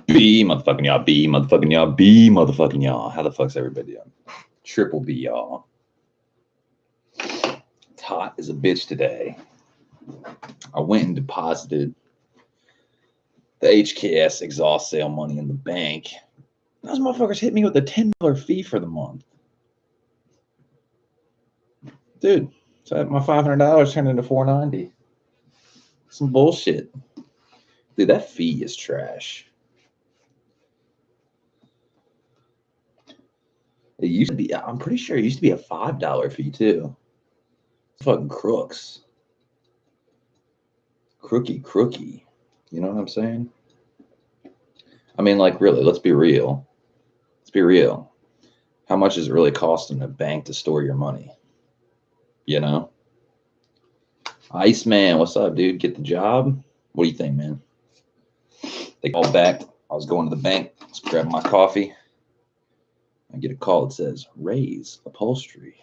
B motherfucking y'all. B motherfucking y'all. B motherfucking y'all. How the fuck's everybody doing? Triple B y'all. It's hot as a bitch today. I went and deposited the HKS exhaust sale money in the bank. Those motherfuckers hit me with a $10 fee for the month. Dude, so my $500 turned into $490. Some bullshit. Dude, that fee is trash. It used to be, I'm pretty sure it used to be a $5 fee too. Fucking crooks. Crooky. You know what I'm saying? I mean, like, really, let's be real. Let's be real. How much is it really costing a bank to store your money? You know? Iceman, what's up, dude? Get the job? What do you think, man? They called back. I was going to the bank. Let's grab my coffee. I get a call that says, Raise Upholstery.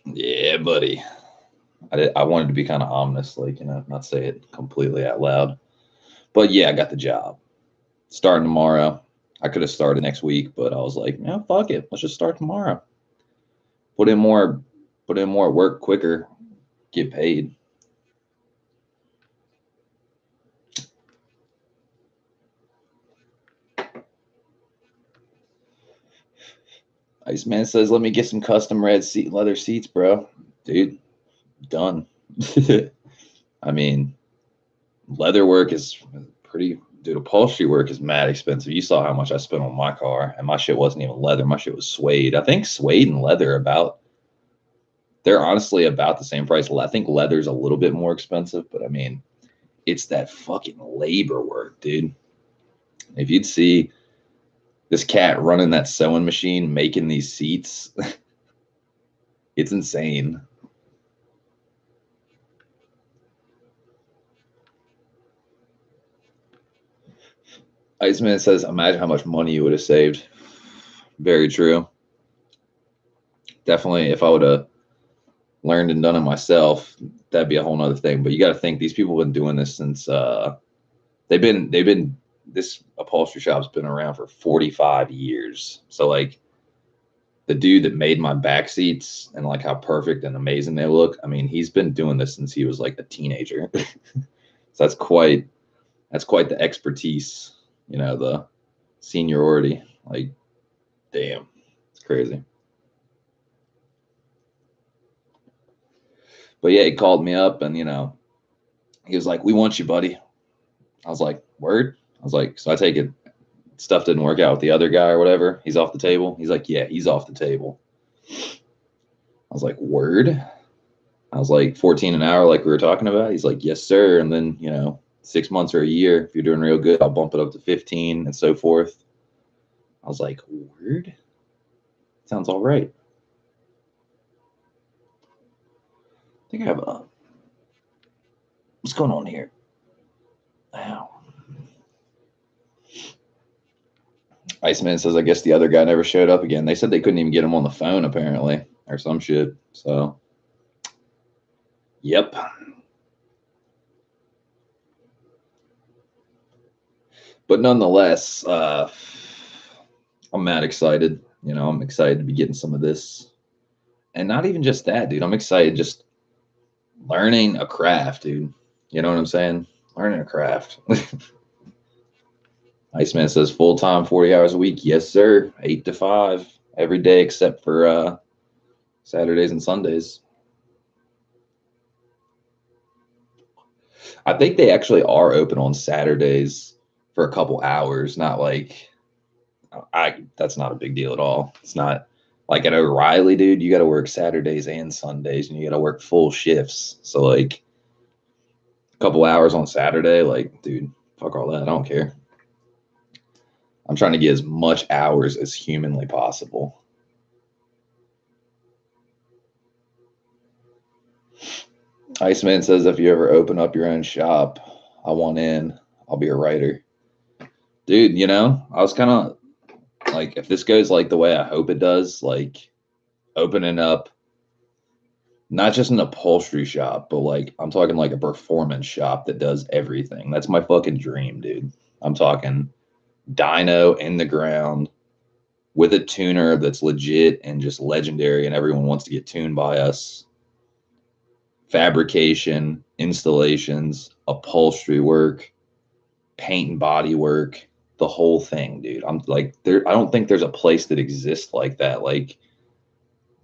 Yeah, buddy. I wanted to be kind of ominous, like, you know, not say it completely out loud. But yeah, I got the job. Starting tomorrow. I could have started next week, but I was like, no, fuck it. Let's just start tomorrow. Put in more work quicker, get paid. Iceman says, let me get some custom red leather seats, bro. Dude, done. I mean, leather work is pretty, dude, upholstery work is mad expensive. You saw how much I spent on my car, and my shit wasn't even leather. My shit was suede. I think suede and leather they're honestly about the same price. I think leather's a little bit more expensive, but I mean, it's that fucking labor work, dude. If you'd see this cat running that sewing machine, making these seats, it's insane. Iceman says, imagine how much money you would have saved. Very true. Definitely, if I would have learned and done it myself, that'd be a whole nother thing. But you got to think, these people have been doing this since this upholstery shop's been around for 45 years. So like the dude that made my back seats and like how perfect and amazing they look, I mean, he's been doing this since he was like a teenager. So that's quite the expertise, you know, the seniority. Like, damn, it's crazy. But yeah, he called me up and, you know, he was like, we want you, buddy. I was like, word? I was like, so I take it stuff didn't work out with the other guy or whatever. He's off the table. He's like, yeah, he's off the table. I was like, word? I was like, 14 an hour like we were talking about? He's like, yes, sir. And then, you know, 6 months or a year, if you're doing real good, I'll bump it up to 15 and so forth. I was like, word? Sounds all right. I think I have a... What's going on here? Wow. Iceman says, I guess the other guy never showed up again. They said they couldn't even get him on the phone, apparently, or some shit. So, yep. But nonetheless, I'm mad excited. You know, I'm excited to be getting some of this. And not even just that, dude. I'm excited just learning a craft, dude. You know what I'm saying? Learning a craft. Iceman says full-time, 40 hours a week. Yes, sir. 8 to 5 every day except for Saturdays and Sundays. I think they actually are open on Saturdays for a couple hours, not like that's not a big deal at all. It's not like at O'Reilly, dude, you got to work Saturdays and Sundays and you got to work full shifts. So like a couple hours on Saturday, like, dude, fuck all that. I don't care. I'm trying to get as much hours as humanly possible. Iceman says, if you ever open up your own shop, I want in. I'll be a writer. Dude, you know, I was kind of like, if this goes like the way I hope it does, like opening up not just an upholstery shop, but like I'm talking like a performance shop that does everything. That's my fucking dream, dude. I'm talking dyno in the ground with a tuner that's legit and just legendary, and everyone wants to get tuned by us. Fabrication, installations, upholstery work, paint and body work, the whole thing, dude. I'm like, there. I don't think there's a place that exists like that. Like,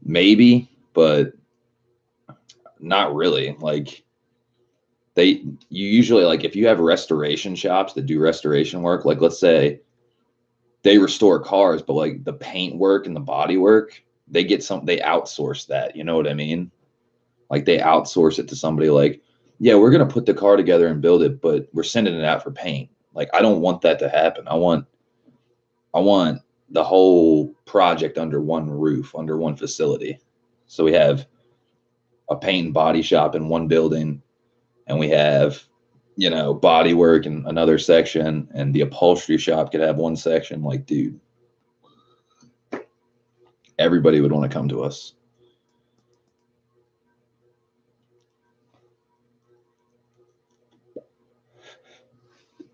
maybe, but not really. Like, you usually, like, if you have restoration shops that do restoration work, like let's say they restore cars, but like the paint work and the body work, they outsource that. You know what I mean? Like they outsource it to somebody like, yeah, we're going to put the car together and build it, but we're sending it out for paint. Like, I don't want that to happen. I want the whole project under one roof, under one facility. So we have a paint and body shop in one building, and we have, body work in another section, and the upholstery shop could have one section. Like, dude, everybody would want to come to us.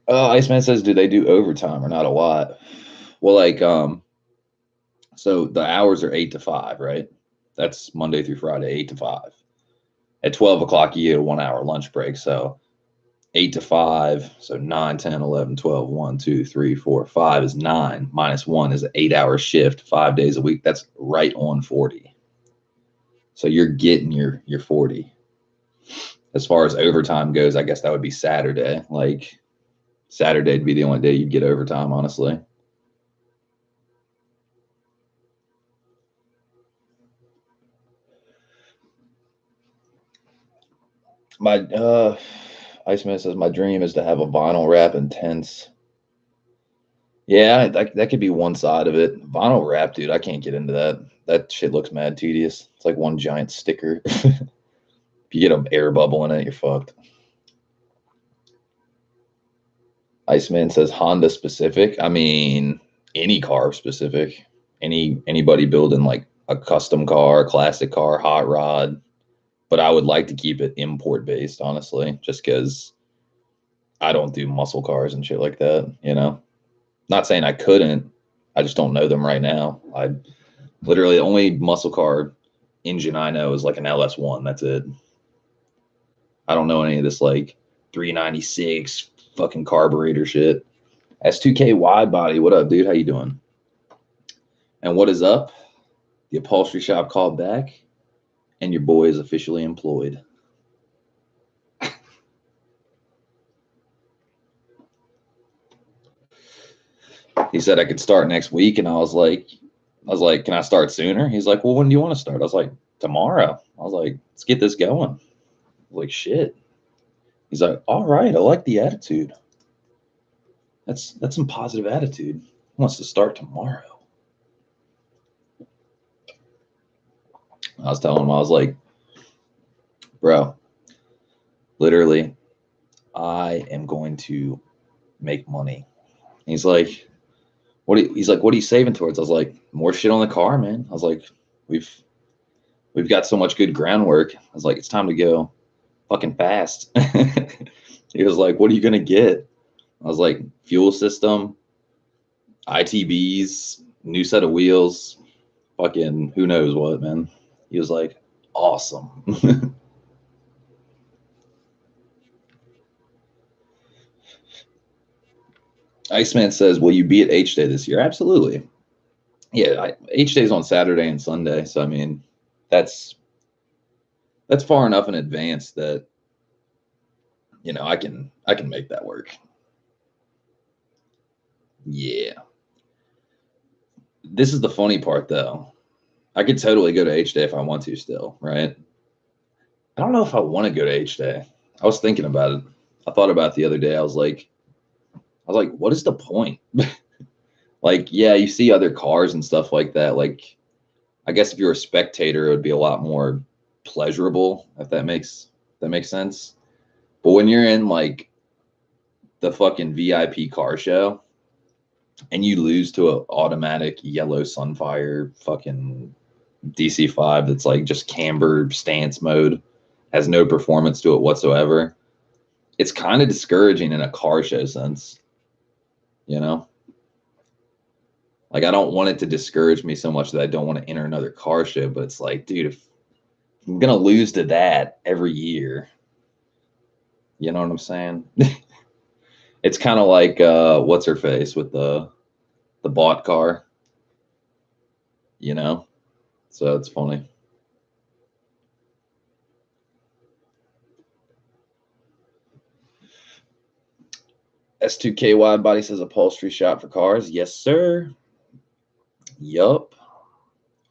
Iceman says, do they do overtime or not a lot? Well, like, so the hours are 8 to 5, right? That's Monday through Friday, 8 to 5. At 12 o'clock, you get a 1 hour lunch break. So 8 to 5. So 9, 10, 11, 12, 1, 2, 3, 4, 5 is 9. Minus 1 is an 8 hour shift, 5 days a week. That's right on 40. So you're getting your 40. As far as overtime goes, I guess that would be Saturday. Like, Saturday'd be the only day you'd get overtime, honestly. My Iceman says my dream is to have a vinyl wrap and tents. Yeah, that could be one side of it. Vinyl wrap, dude, I can't get into that. That shit looks mad tedious. It's like one giant sticker. If you get an air bubble in it, you're fucked. Iceman says Honda specific. I mean, any car specific. Anybody building like a custom car, classic car, hot rod. But I would like to keep it import based, honestly, just because I don't do muscle cars and shit like that. Not saying I couldn't. I just don't know them right now. I literally the only muscle car engine I know is like an LS1. That's it. I don't know any of this like 396 fucking carburetor shit. S2K wide body. What up, dude? How you doing? And what is up? The upholstery shop called back, and your boy is officially employed. He said I could start next week, and I was like, can I start sooner? He's like, well, when do you want to start? I was like, tomorrow. I was like, let's get this going. I was like, shit. He's like, all right, I like the attitude. That's some positive attitude. He wants to start tomorrow. I was telling him, I was like, bro, literally, I am going to make money. He's like, he's like, what are you saving towards? I was like, more shit on the car, man. I was like, we've got so much good groundwork. I was like, it's time to go fucking fast. He was like, what are you gonna get? I was like, fuel system, ITBs, new set of wheels, fucking who knows what, man. He was like, awesome. Iceman says, will you be at H Day this year? Absolutely. Yeah, H Day's on Saturday and Sunday. So, I mean, that's far enough in advance that, I can make that work. Yeah. This is the funny part, though. I could totally go to H Day if I want to still, right? I don't know if I want to go to H Day. I was thinking about it. I thought about it the other day. I was like, what is the point? Like, yeah, you see other cars and stuff like that. Like, I guess if you're a spectator, it would be a lot more pleasurable, if that makes sense. But when you're in like the fucking VIP car show and you lose to an automatic yellow Sunfire fucking DC5 that's like just camber stance mode, has no performance to it whatsoever. It's kind of discouraging in a car show sense, you know? Like, I don't want it to discourage me so much that I don't want to enter another car show, but it's like, dude, if I'm going to lose to that every year, you know what I'm saying? It's kind of like, what's her face with the bought car, you know? So it's funny. S2KY Body says upholstery shop for cars. Yes, sir. Yup.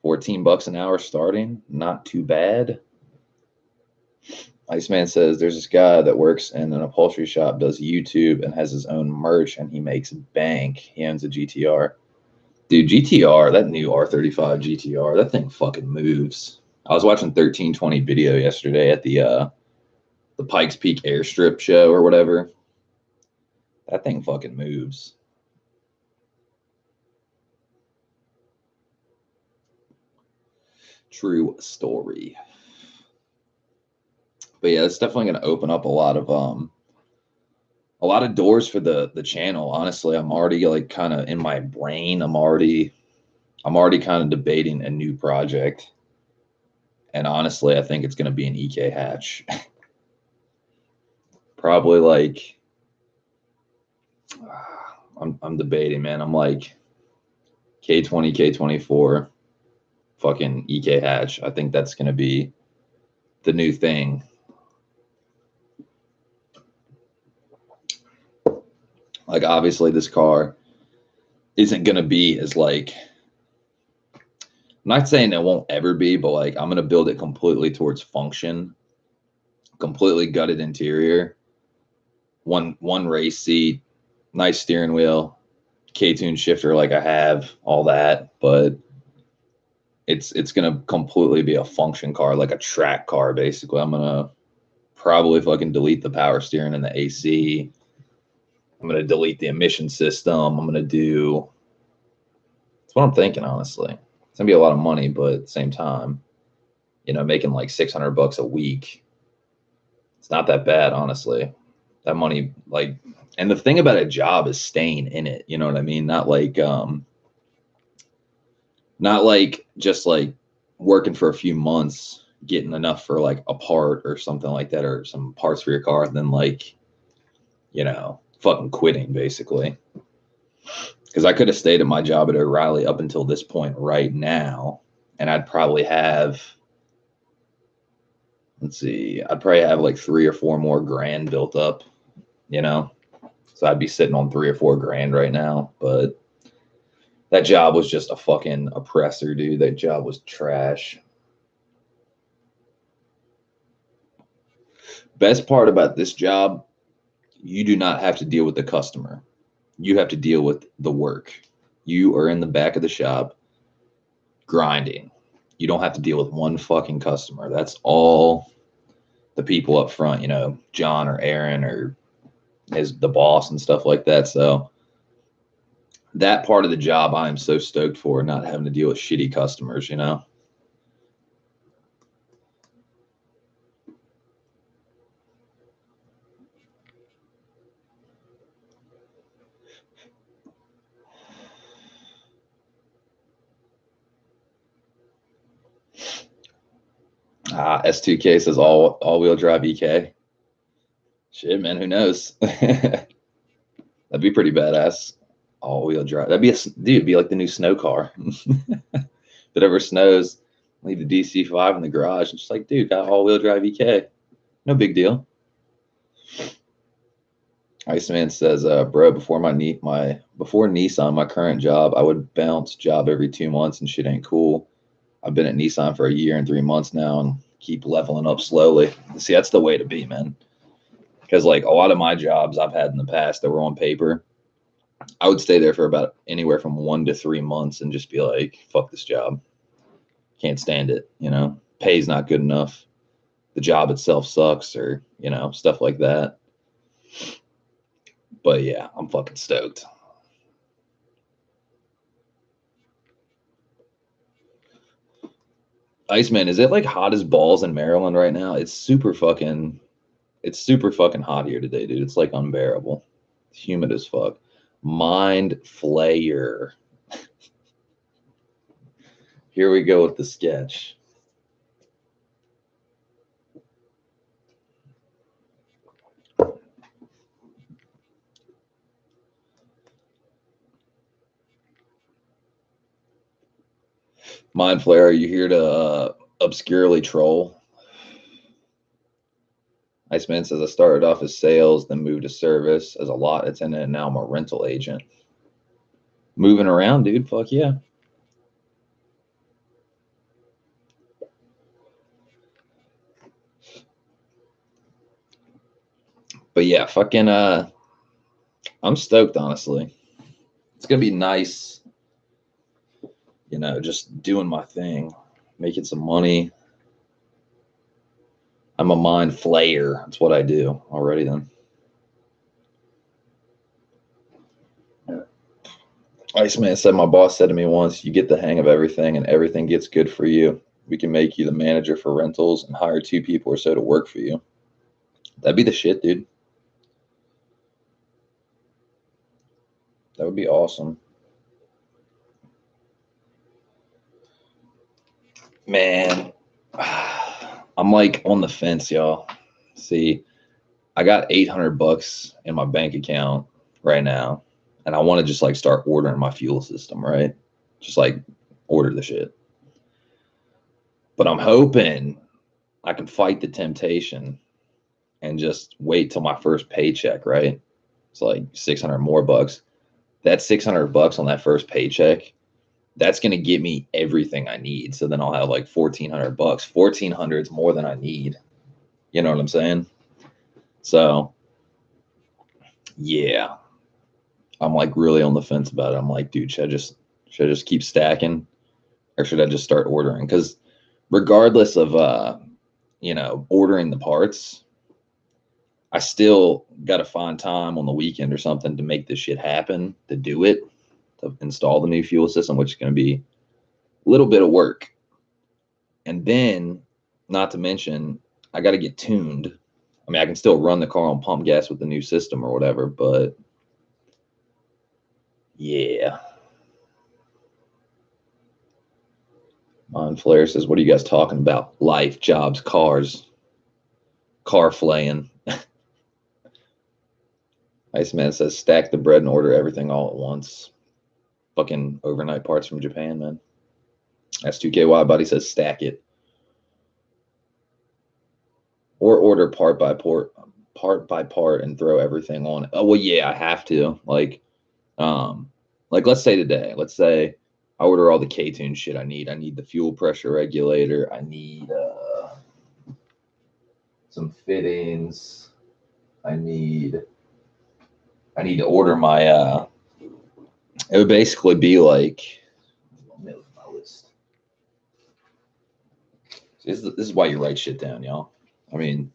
$14 an hour starting. Not too bad. Iceman says there's this guy that works in an upholstery shop, does YouTube, and has his own merch, and he makes bank. He owns a GTR. Dude, GTR, that new R35 GTR, that thing fucking moves. I was watching 1320 video yesterday at the Pikes Peak Airstrip show or whatever. That thing fucking moves. True story. But yeah, it's definitely going to open up a lot of doors for the channel. Honestly, I'm already like kind of in my brain. I'm already kind of debating a new project. And honestly, I think it's going to be an EK hatch. Probably like I'm debating, man. I'm like K20, K24, fucking EK hatch. I think that's going to be the new thing. Like, obviously, this car isn't going to be as like, I'm not saying it won't ever be, but like, I'm going to build it completely towards function, completely gutted interior, one race seat, nice steering wheel, K-tune shifter like I have, all that, but it's going to completely be a function car, like a track car, basically. I'm going to probably fucking delete the power steering and the AC. I'm going to delete the emission system. I'm going to do, that's what I'm thinking, honestly. It's going to be a lot of money, but at the same time, you know, making like $600 a week, it's not that bad, honestly. That money, like, and the thing about a job is staying in it. You know what I mean? Not like just like working for a few months, getting enough for like a part or something like that, or some parts for your car, and then like, you know, fucking quitting basically. Because I could have stayed at my job at O'Reilly up until this point right now, and I'd probably have, let's see, I'd probably have like 3 or 4 more grand built up, you know? So I'd be sitting on 3 or 4 grand right now. But that job was just a fucking oppressor, dude. That job was trash. Best part about this job, you do not have to deal with the customer. You have to deal with the work. You are in the back of the shop grinding. You don't have to deal with one fucking customer. That's all the people up front, you know, John or Aaron or the boss and stuff like that. So that part of the job I am so stoked for, not having to deal with shitty customers, you know. S2K says all-wheel drive EK. Shit, man, who knows? That'd be pretty badass. All-wheel drive. That'd be dude, it'd be like the new snow car. If it ever snows, leave the DC5 in the garage. And just like, dude, got all-wheel drive EK. No big deal. Iceman says, bro, before Nissan, my current job, I would bounce job every 2 months and shit ain't cool. I've been at Nissan for a year and 3 months now and keep leveling up slowly. See, that's the way to be, man. Because like a lot of my jobs I've had in the past that were on paper, I would stay there for about anywhere from 1 to 3 months and just be like, fuck this job. Can't stand it. You know, pay's not good enough. The job itself sucks, or, you know, stuff like that. But yeah, I'm fucking stoked. Iceman, is it like hot as balls in Maryland right now? It's super fucking hot here today, dude. It's like unbearable. It's humid as fuck. Mind Flayer. Here we go with the sketch. Mind Flayer, are you here to obscurely troll? Iceman says, I started off as sales, then moved to service as a lot attendant, and now I'm a rental agent. Moving around, dude. Fuck yeah. But yeah, fucking I'm stoked, honestly. It's gonna be nice, just doing my thing, making some money. I'm a mind flayer. That's what I do already then. Iceman said, my boss said to me once, you get the hang of everything and everything gets good for you. We can make you the manager for rentals and hire 2 people or so to work for you. That'd be the shit, dude. That would be awesome. Man, I'm like on the fence, y'all. See, I got $800 in my bank account right now, and I want to just like start ordering my fuel system, right? Just like order the shit. But I'm hoping I can fight the temptation and just wait till my first paycheck, right? It's like 600 more bucks. That $600 on that first paycheck, that's gonna get me everything I need. So then I'll have like 1,400 bucks. 1,400 is more than I need. You know what I'm saying? So yeah, I'm like really on the fence about it. I'm like, dude, should I just keep stacking, or should I just start ordering? Because regardless of ordering the parts, I still got to find time on the weekend or something to make this shit happen, to do it, to install the new fuel system, which is going to be a little bit of work. And then, not to mention, I got to get tuned. I mean, I can still run the car on pump gas with the new system or whatever, but yeah. Flair says, what are you guys talking about? Life, jobs, cars, car flaying. Iceman says, stack the bread and order everything all at once. Fucking overnight parts from Japan, man. S2KY buddy says, stack it. Or order part by part and throw everything on it. Oh well, yeah, I have to. Like let's say today, let's say I order all the K-tune shit I need. I need the fuel pressure regulator. I need some fittings. I need to order my it would basically be like, let me look at my list. This is why you write shit down, y'all. I mean,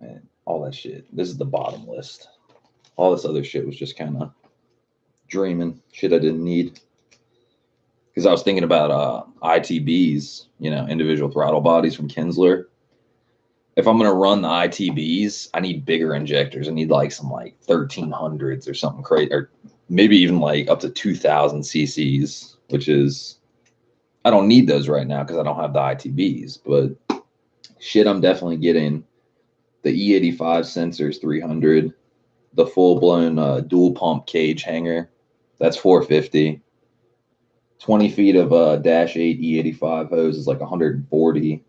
man, all that shit. This is the bottom list. All this other shit was just kind of dreaming, shit I didn't need. Because I was thinking about ITBs, individual throttle bodies from Kinsler. If I'm gonna run the ITBs, I need bigger injectors. I need like some like 1300s or something crazy, or maybe even like up to 2000 cc's, which is, I don't need those right now because I don't have the ITBs. But shit, I'm definitely getting the E85 sensors 300, the full blown dual pump cage hanger. That's 450. 20 feet of dash 8 E85 hose is like 140.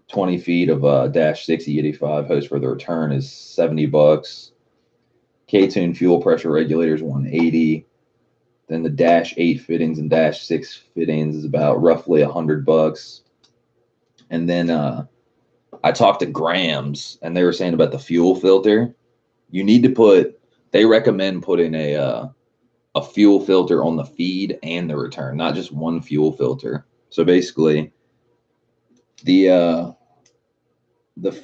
20 feet of dash 6 E85 hose for the return is $70. K-tune fuel pressure regulator is 180. Then the dash 8 fittings and dash 6 fittings is about roughly $100. And then I talked to Grams, and they were saying about the fuel filter. You need to they recommend putting a fuel filter on the feed and the return, not just one fuel filter. So basically, the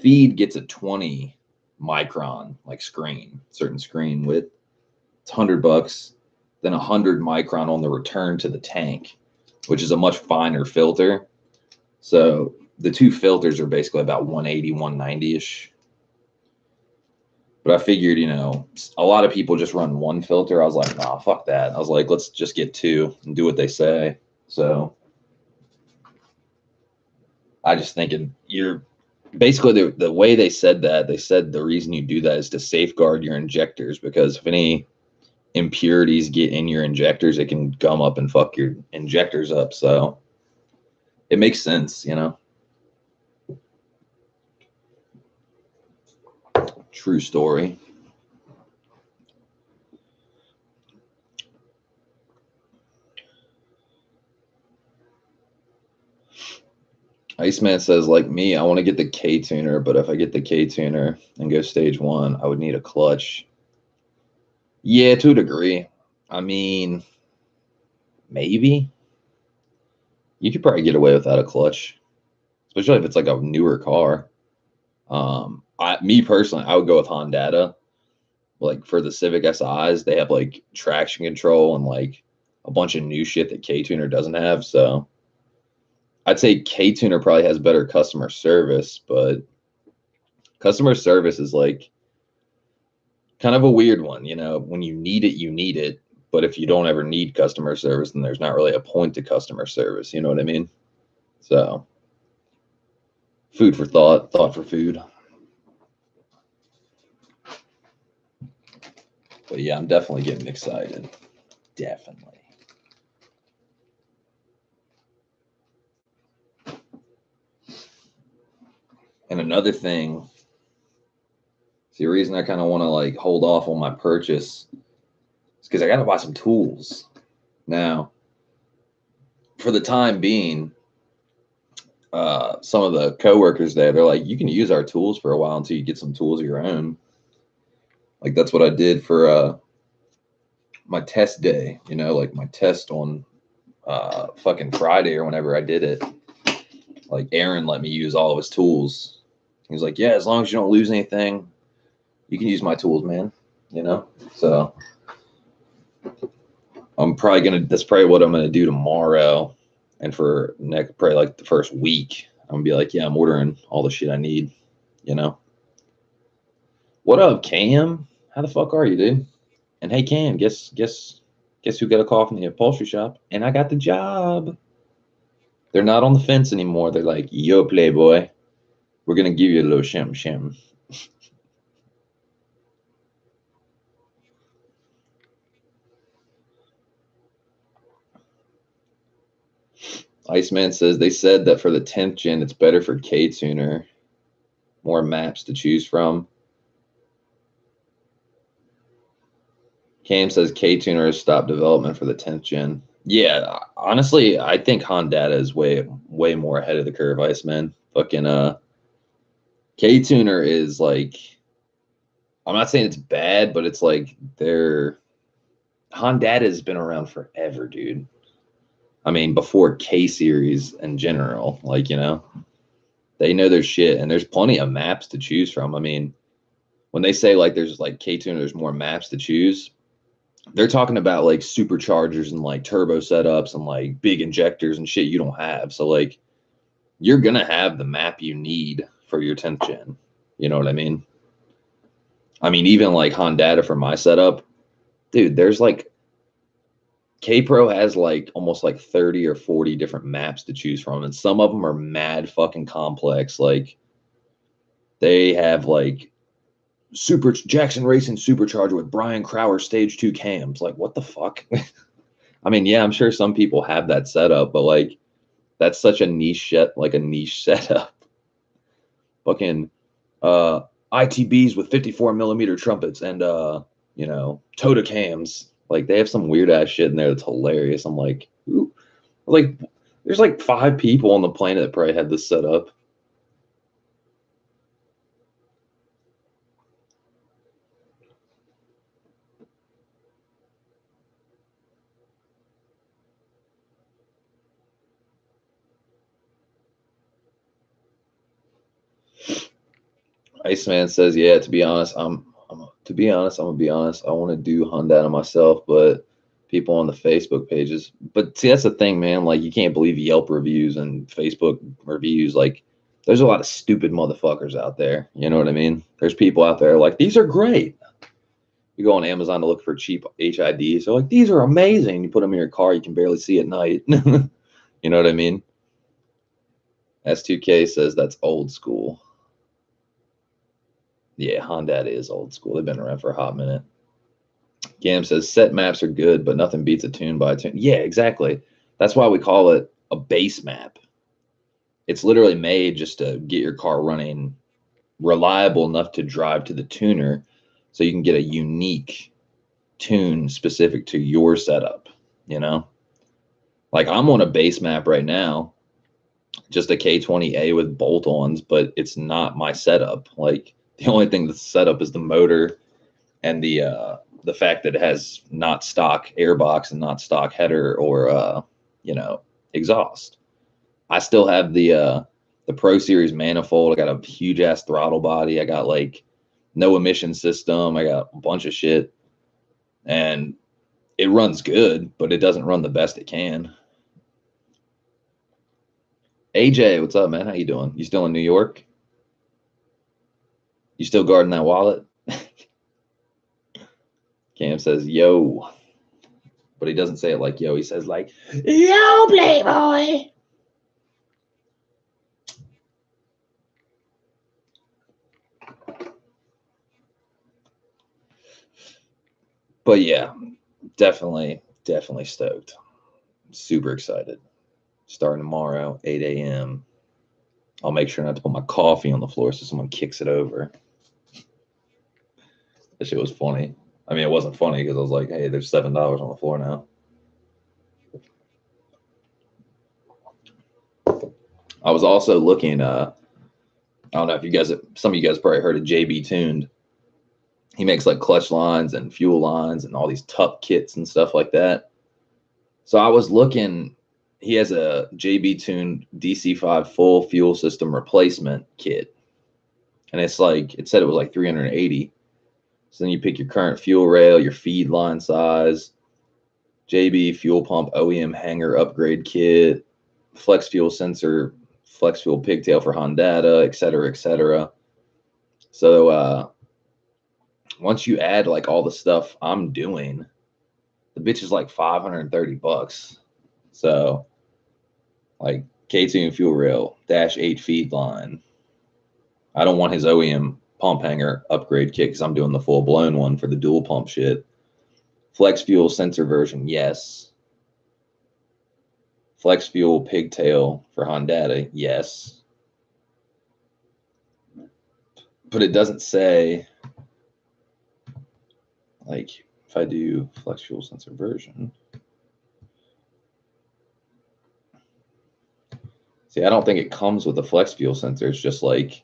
feed gets a 20 micron like certain screen width. It's $100. Then 100 micron on the return to the tank. which is a much finer filter. So the two filters are basically about 180, 190-ish. But I figured, a lot of people just run one filter. I was like, nah, fuck that. I was like, let's just get two and do what they say. So I just thinking you're basically the way they said that, they said the reason you do that is to safeguard your injectors, because if any impurities get in your injectors, it can gum up and fuck your injectors up. So it makes sense, True story. Iceman says, like me, I want to get the K tuner, but if I get the K tuner and go stage 1, I would need a clutch. Yeah, to a degree. I mean, maybe you could probably get away without a clutch, especially if it's like a newer car. Me personally, I would go with Honda. Like for the Civic SIs, they have like traction control and like a bunch of new shit that K tuner doesn't have. So I'd say K tuner probably has better customer service, but customer service is like kind of a weird one. When you need it, you need it. But if you don't ever need customer service, then there's not really a point to customer service. You know what I mean? So food for thought, thought for food. But yeah, I'm definitely getting excited. Definitely. And another thing, the reason I kind of want to like hold off on my purchase is because I got to buy some tools. Now, for the time being, some of the coworkers there, they're like, you can use our tools for a while until you get some tools of your own. Like that's what I did for my test day, like my test on fucking Friday or whenever I did it. Like Aaron let me use all of his tools. He was like, yeah, as long as you don't lose anything, you can use my tools, man. So that's probably what I'm gonna do tomorrow. And for next, probably like the first week, I'm gonna be like, yeah, I'm ordering all the shit I need, What up, Cam? How the fuck are you, dude? And hey, Cam, guess who got a call from the upholstery shop? And I got the job. They're not on the fence anymore. They're like, yo, playboy, we're gonna give you a little shim. Iceman says they said that for the 10th gen, it's better for K tuner, more maps to choose from. Cam says K tuner has stopped development for the 10th gen. Yeah, honestly, I think Honda is way more ahead of the curve, Iceman. Fucking K tuner is like, I'm not saying it's bad, but it's like Honda has been around forever, dude. I mean, before K series in general, like, they know their shit, and there's plenty of maps to choose from. I mean, when they say like there's like K tuner, there's more maps to choose. They're talking about like superchargers and like turbo setups and like big injectors and shit you don't have. So like you're gonna have the map you need for your 10th gen. You know what I mean? I mean, even like Honda for my setup, dude, there's like K Pro has like almost like 30 or 40 different maps to choose from, and some of them are mad fucking complex. Like they have like Super Jackson Racing Supercharger with Brian Crower Stage 2 cams. Like, what the fuck? I mean, yeah, I'm sure some people have that setup, but like that's such a niche like a niche setup. Fucking ITBs with 54 millimeter trumpets and Tota cams. Like they have some weird ass shit in there that's hilarious. I'm like, ooh. Like there's like 5 people on the planet that probably had this set up. Iceman says, yeah, to be honest, I'm gonna be honest. I want to do Honda myself, but people on the Facebook pages. But see, that's the thing, man. Like, you can't believe Yelp reviews and Facebook reviews. Like, there's a lot of stupid motherfuckers out there. You know what I mean? There's people out there like, these are great. You go on Amazon to look for cheap HIDs. They're like, these are amazing. You put them in your car, you can barely see at night. You know what I mean? S2K says that's old school. Yeah, Honda is old school. They've been around for a hot minute. Gam says set maps are good, but nothing beats a tune by tune. Yeah, exactly. That's why we call it a base map. It's literally made just to get your car running reliable enough to drive to the tuner so you can get a unique tune specific to your setup, you know? Like, I'm on a base map right now, just a K20A with bolt-ons, but it's not my setup. Like, the only thing that's set up is the motor and the fact that it has not stock airbox and not stock header or you know, exhaust. I still have the Pro Series manifold. I got a huge ass throttle body. I got like no emission system. I got a bunch of shit, and it runs good, but it doesn't run the best it can. AJ, what's up, man? How you doing? You still in New York? You still guarding that wallet? Cam says, yo. But he doesn't say it like yo. He says like, yo, Playboy. But yeah, definitely stoked. Super excited. Starting tomorrow, 8 a.m. I'll make sure not to put my coffee on the floor so someone kicks it over. That shit was funny. I mean, it wasn't funny because I was like, hey, there's $7 on the floor now. I was also looking, I don't know if you guys, some of you guys probably heard of JB Tuned. He makes like clutch lines and fuel lines and all these tuck kits and stuff like that. So I was looking, he has a JB Tuned DC5 full fuel system replacement kit. And it's like, it said it was like 380. So then you pick your current fuel rail, your feed line size, JB fuel pump OEM hanger upgrade kit, flex fuel sensor, flex fuel pigtail for Honda, et cetera, et cetera. So once you add like all the stuff I'm doing, the bitch is like $530. So like K2 fuel rail, -8 feed line. I don't want his OEM pump hanger upgrade kit because I'm doing the full blown one for the dual pump shit. Flex fuel sensor version, yes. Flex fuel pigtail for Honda, yes. But it doesn't say, like, if I do flex fuel sensor version. See, I don't think it comes with a flex fuel sensor. It's just like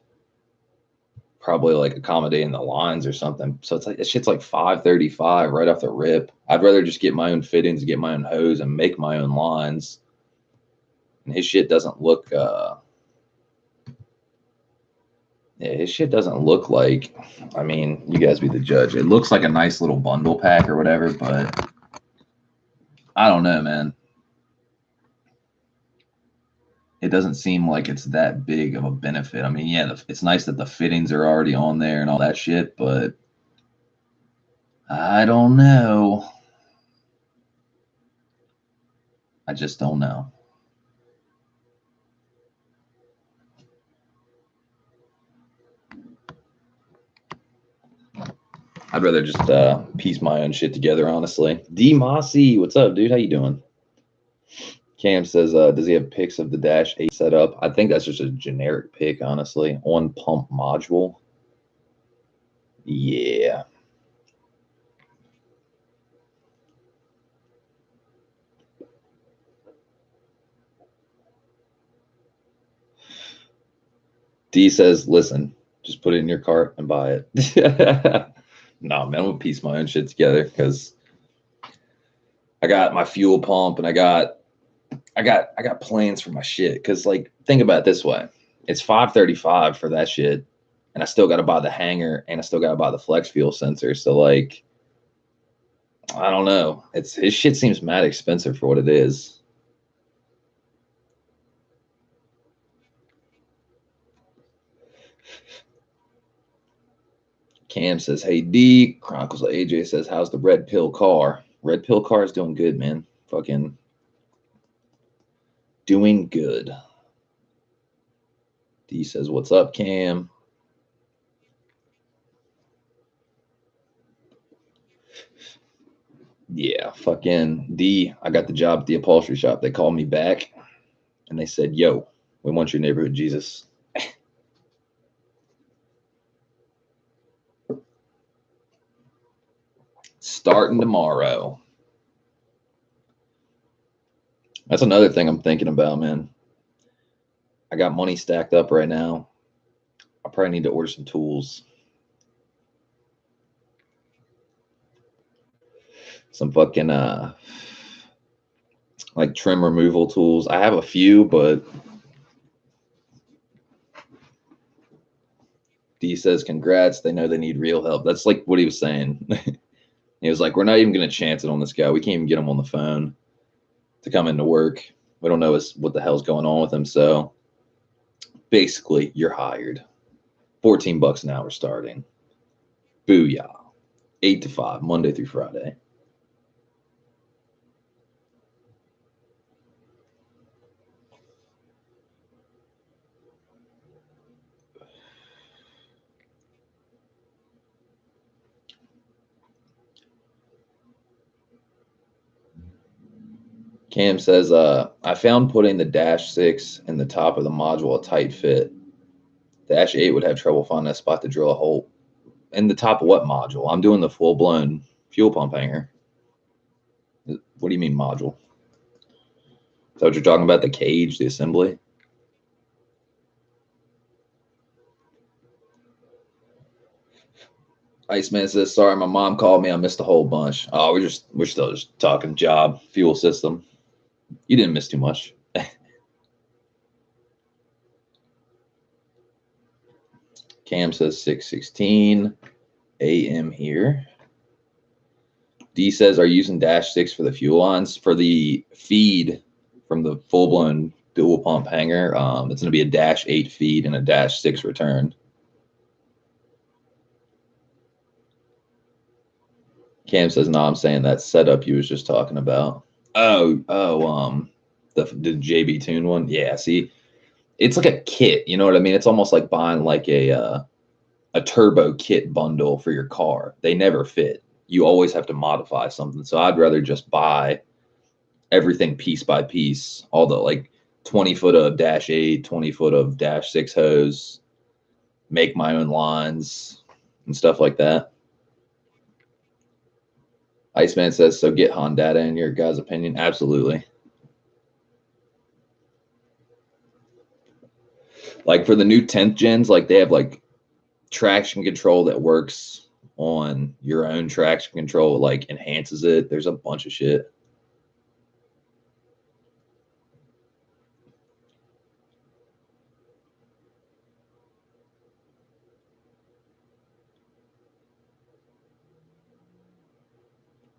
probably like accommodating the lines or something. So it's like, this shit's like $535 right off the rip. I'd rather just get my own fittings, get my own hose, and make my own lines. And his shit doesn't look yeah, his shit doesn't look like, I mean, you guys be the judge. It looks like a nice little bundle pack or whatever, but I don't know, man. It doesn't seem like it's that big of a benefit. I mean, yeah, it's nice that the fittings are already on there and all that shit, but I don't know. I just don't know. I'd rather just piece my own shit together, honestly. D Mossy, what's up, dude? How you doing? Cam says, does he have pics of the -8 setup? I think that's just a generic pic, honestly. On pump module. Yeah. D says, listen, just put it in your cart and buy it. Nah, man, I'm gonna piece my own shit together because I got my fuel pump and I got plans for my shit. Cause like, think about it this way. It's $535 for that shit. And I still gotta buy the hanger and I still gotta buy the flex fuel sensor. So like I don't know. His shit seems mad expensive for what it is. Cam says, "Hey D." Chronicles of AJ says, "How's the red pill car?" Red pill car is doing good, man. Fucking doing good. D says, "What's up, Cam?" Yeah, fucking D. I got the job at the upholstery shop. They called me back and they said, "Yo, we want your neighborhood Jesus." Starting tomorrow. That's another thing I'm thinking about, man. I got money stacked up right now. I probably need to order some tools. Some fucking like trim removal tools. I have a few, but D says congrats. They know they need real help. That's like what he was saying. He was like, we're not even gonna chance it on this guy. We can't even get him on the phone to come into work. We don't know what the hell's going on with him. So basically, you're hired. $14 an hour starting. Booyah. 8 to 5, Monday through Friday. Cam says, I found putting the Dash 6 in the top of the module a tight fit. Dash 8 would have trouble finding a spot to drill a hole. In the top of what module? I'm doing the full blown fuel pump hanger. What do you mean module? Is that what you're talking about? The cage, the assembly? Iceman says, sorry, my mom called me. I missed a whole bunch. Oh, we're still just talking job, fuel system. You didn't miss too much. Cam says 6:16 a.m. here. D says, are you using Dash 6 for the fuel lines? For the feed from the full-blown dual pump hanger, it's going to be a Dash 8 feed and a Dash 6 return. Cam says, no, I'm saying that setup you was just talking about. The JB Tune one. Yeah, see, it's like a kit. You know what I mean? It's almost like buying like a turbo kit bundle for your car. They never fit. You always have to modify something. So I'd rather just buy everything piece by piece. All the like 20 foot of Dash 8, 20 foot of Dash 6 hose, make my own lines and stuff like that. Iceman says, so get Honda in your guys' opinion. Absolutely. Like for the new 10th gens, like they have like traction control that works on your own traction control, like enhances it. There's a bunch of shit.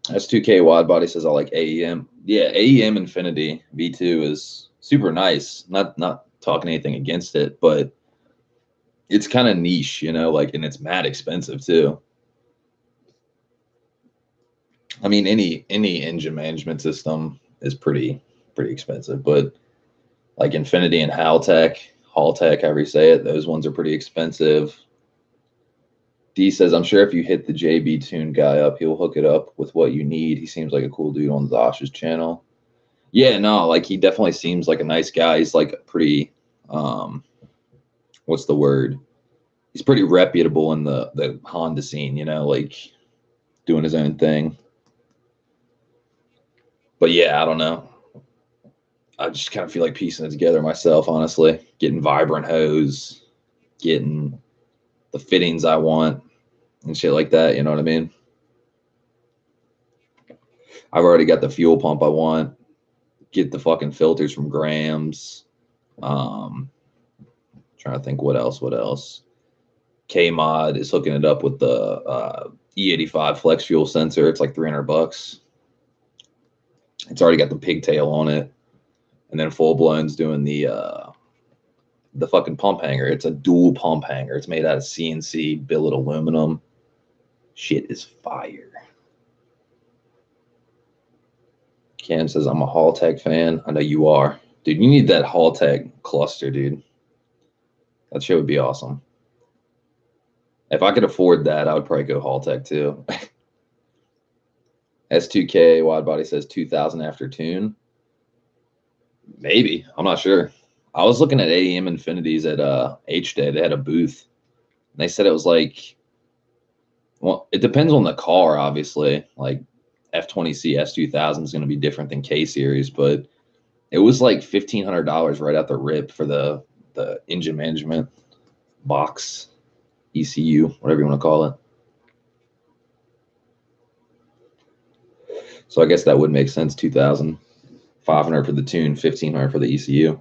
S2K wide body says I like AEM. Yeah, AEM Infinity V2 is super nice. Not talking anything against it, but it's kind of niche, you know, like, and it's mad expensive too. I mean, any engine management system is pretty expensive, but like Infinity and Haltech, however you say it, those ones are pretty expensive. D says, I'm sure if you hit the JB Tune guy up, he'll hook it up with what you need. He seems like a cool dude on Zosh's channel. Yeah, no, like he definitely seems like a nice guy. He's like pretty, what's the word? He's pretty reputable in the Honda scene, you know, like doing his own thing. But yeah, I don't know. I just kind of feel like piecing it together myself, honestly. Getting vibrant hose, getting the fittings I want and shit like that. You know what I mean? I've already got the fuel pump I want. Get the fucking filters from Grams. Trying to think what else. K Mod is hooking it up with the E85 flex fuel sensor. It's like $300. It's already got the pigtail on it, and then full blown's doing the fucking pump hanger. It's a dual pump hanger. It's made out of CNC billet aluminum. Shit is fire. Cam says I'm a Haltech fan. I know you are, dude. You need that Haltech cluster, dude. That shit would be awesome. If I could afford that, I would probably go Haltech too. S2K wide body says 2000 after tune. Maybe. I'm not sure. I was looking at AEM Infinities at H-Day. They had a booth. And they said it was like, well, it depends on the car, obviously. Like F20C S2000 is going to be different than K series, but it was like $1,500 right out the rip for the engine management box, ECU, whatever you want to call it. So I guess that would make sense. 2,500 for the tune, 1,500 for the ECU.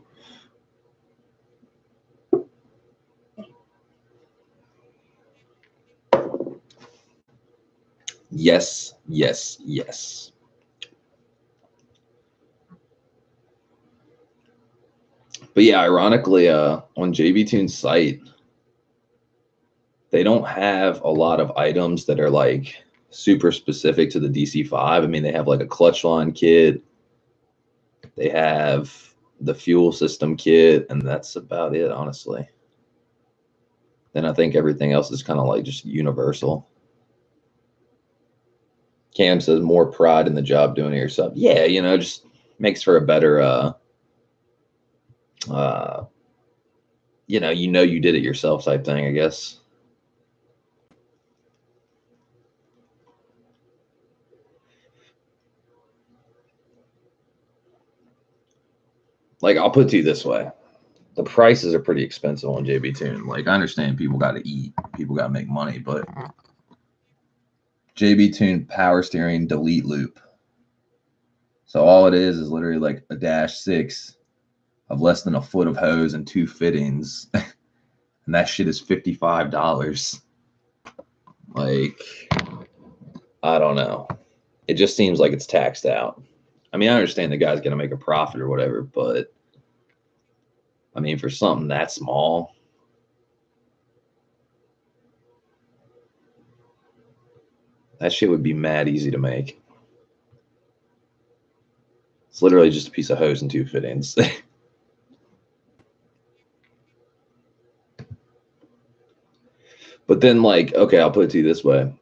Yes, yes, yes. But yeah, ironically, on JB Tune's site, they don't have a lot of items that are like super specific to the DC5. I mean, they have like a clutch line kit, they have the fuel system kit, and that's about it, honestly. Then I think everything else is kind of like just universal. Cam says more pride in the job doing it yourself. Yeah, you know, just makes for a better you know you did it yourself type thing, I guess. Like, I'll put it to you this way. The prices are pretty expensive on JB Tune. Like, I understand people got to eat, people got to make money, but JB Tune power steering delete loop. So all it is literally like a -6 of less than a foot of hose and 2 fittings. And that shit is $55. Like, I don't know. It just seems like it's taxed out. I mean, I understand the guy's gonna make a profit or whatever, but I mean, for something that small, that shit would be mad easy to make. It's literally just a piece of hose and 2 fittings. But then, like, okay, I'll put it to you this way.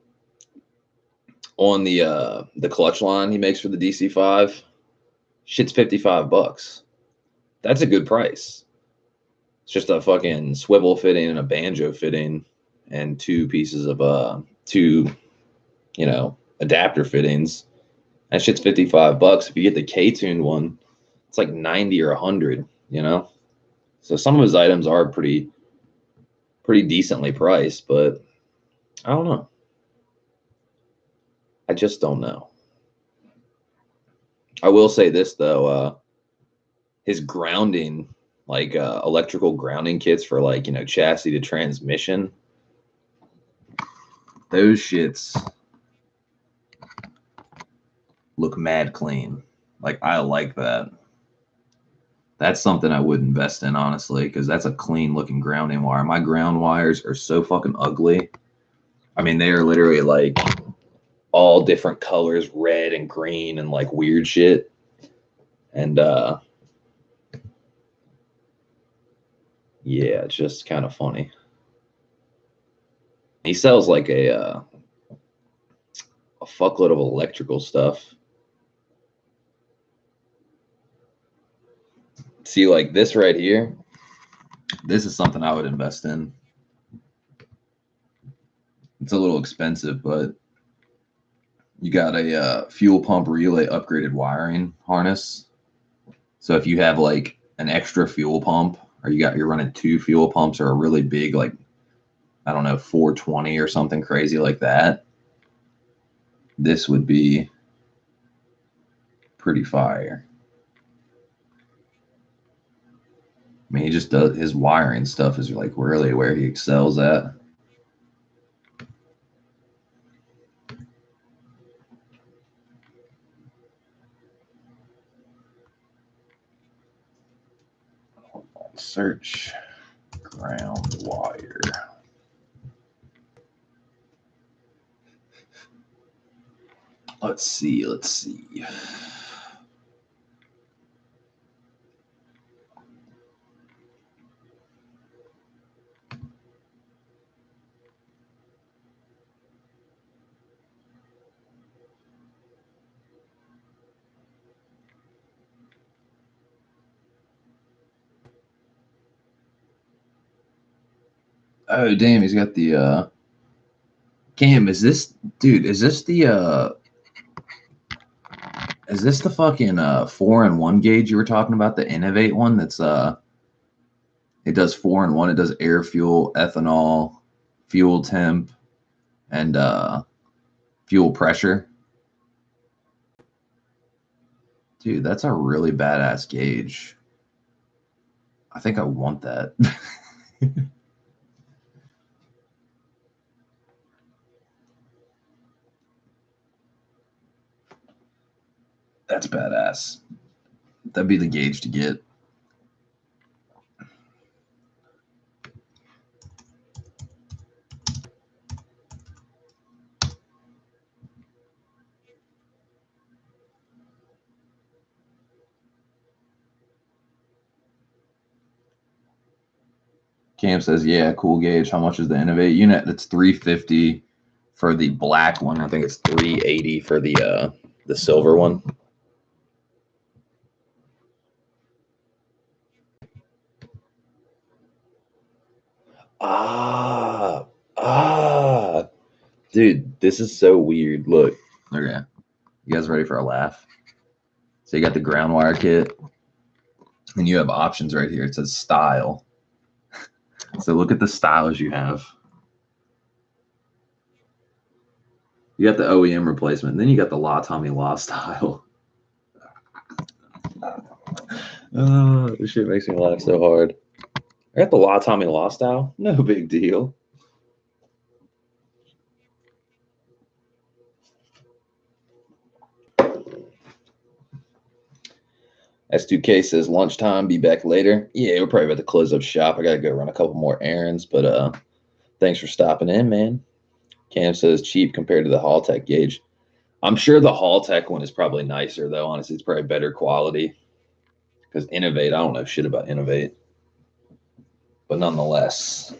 On the clutch line he makes for the DC5, shit's $55. That's a good price. It's just a fucking swivel fitting and a banjo fitting and 2 pieces of 2, you know, adapter fittings. That shit's $55. If you get the K-tuned one, it's like 90 or 100, you know? So some of his items are pretty decently priced, but I don't know. I just don't know. I will say this though, his grounding, like electrical grounding kits for like, you know, chassis to transmission, those shits look mad clean. Like, I like that. That's something I would invest in, honestly, because that's a clean looking grounding wire. My ground wires are so fucking ugly. I mean, they are literally like all different colors, red and green and like weird shit. And yeah, it's just kind of funny. He sells like a fuckload of electrical stuff. See, like this right here, this is something I would invest in. It's a little expensive, but you got a fuel pump relay upgraded wiring harness. So if you have like an extra fuel pump, or you're running 2 fuel pumps, or a really big, like, I don't know, 420 or something crazy like that, this would be pretty fire. I mean, he just does, his wiring stuff is like really where he excels at. Search ground wire. Let's see. Oh damn, he's got the Cam, is this dude, is this the fucking 4-in-1 gauge you were talking about, the Innovate one that's it does 4-in-1, it does air, fuel, ethanol, fuel temp, and fuel pressure? Dude, that's a really badass gauge. I think I want that. That's badass. That'd be the gauge to get. Cam says, yeah, cool gauge. How much is the Innovate unit? It's $350 for the black one. I think it's $380 for the silver one. Dude, this is so weird. Look, okay. You guys ready for a laugh? So you got the ground wire kit, and you have options right here. It says style. So look at the styles you have. You got the OEM replacement, and then you got the La Tommy Law style. Oh, this shit makes me laugh so hard. I got the La Tommy Law style. No big deal. S2K says lunchtime, be back later. Yeah, we're probably about to close up shop. I gotta go run a couple more errands, but thanks for stopping in, man. Cam says cheap compared to the Haltech gauge. I'm sure the Haltech one is probably nicer though. Honestly, it's probably better quality. Because Innovate, I don't know shit about Innovate. But nonetheless.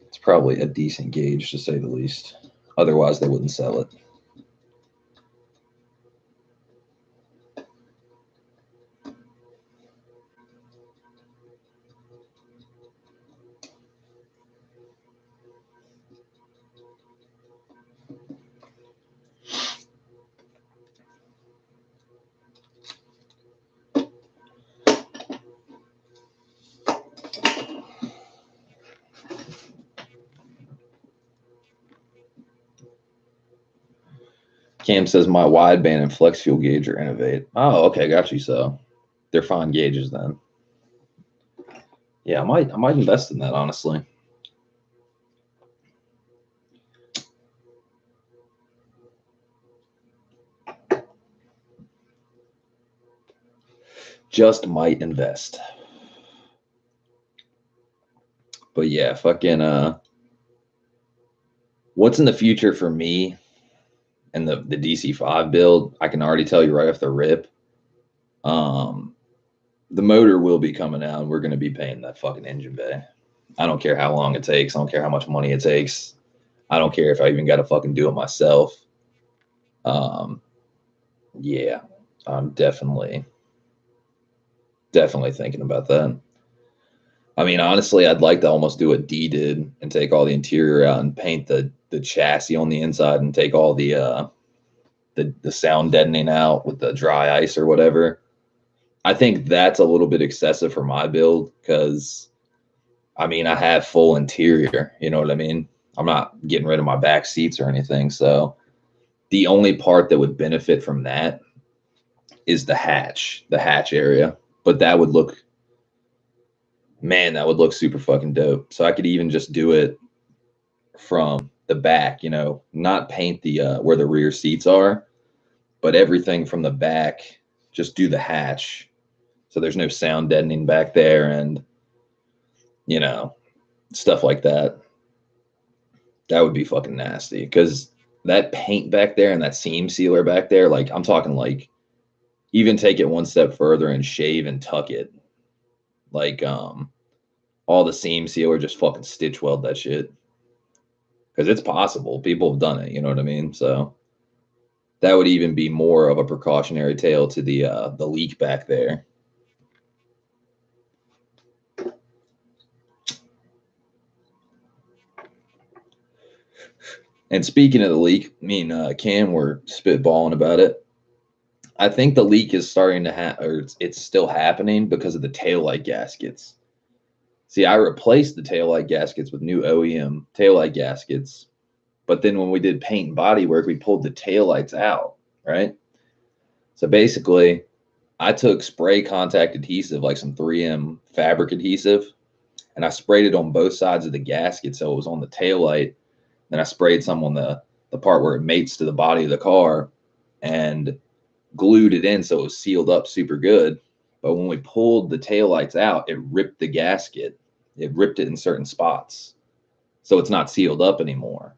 It's probably a decent gauge to say the least. Otherwise they wouldn't sell it. Cam says my wideband and flex fuel gauge are Innovate. Oh, okay, got you. So they're fine gauges then. Yeah, I might invest in that, honestly. Just might invest. But yeah, fucking what's in the future for me and the DC5 build, I can already tell you right off the rip. The motor will be coming out and we're gonna be paying that fucking engine bay. I don't care how long it takes, I don't care how much money it takes. I don't care if I even gotta fucking do it myself. Yeah, I'm definitely thinking about that. I mean, honestly, I'd like to almost do what D did and take all the interior out and paint the chassis on the inside and take all the sound deadening out with the dry ice or whatever. I think that's a little bit excessive for my build because, I mean, I have full interior. You know what I mean? I'm not getting rid of my back seats or anything. So the only part that would benefit from that is the hatch area. But that would look, man, that would look super fucking dope. So I could even just do it from the back, you know, not paint the where the rear seats are, but everything from the back, just do the hatch. So there's no sound deadening back there and, you know, stuff like that. That would be fucking nasty because that paint back there and that seam sealer back there, like I'm talking like even take it one step further and shave and tuck it. Like all the seam sealer, just fucking stitch weld that shit. Because it's possible. People have done it, you know what I mean? So that would even be more of a precautionary tale to the leak back there. And speaking of the leak, me and Cam were spitballing about it. I think the leak is starting to happen, or it's still happening because of the taillight gaskets. See, I replaced the taillight gaskets with new OEM taillight gaskets, but then when we did paint and body work, we pulled the taillights out, right? So basically, I took spray contact adhesive, like some 3M fabric adhesive, and I sprayed it on both sides of the gasket so it was on the taillight. Then I sprayed some on the part where it mates to the body of the car and glued it in so it was sealed up super good. But when we pulled the taillights out, it ripped the gasket. It ripped it in certain spots. So it's not sealed up anymore.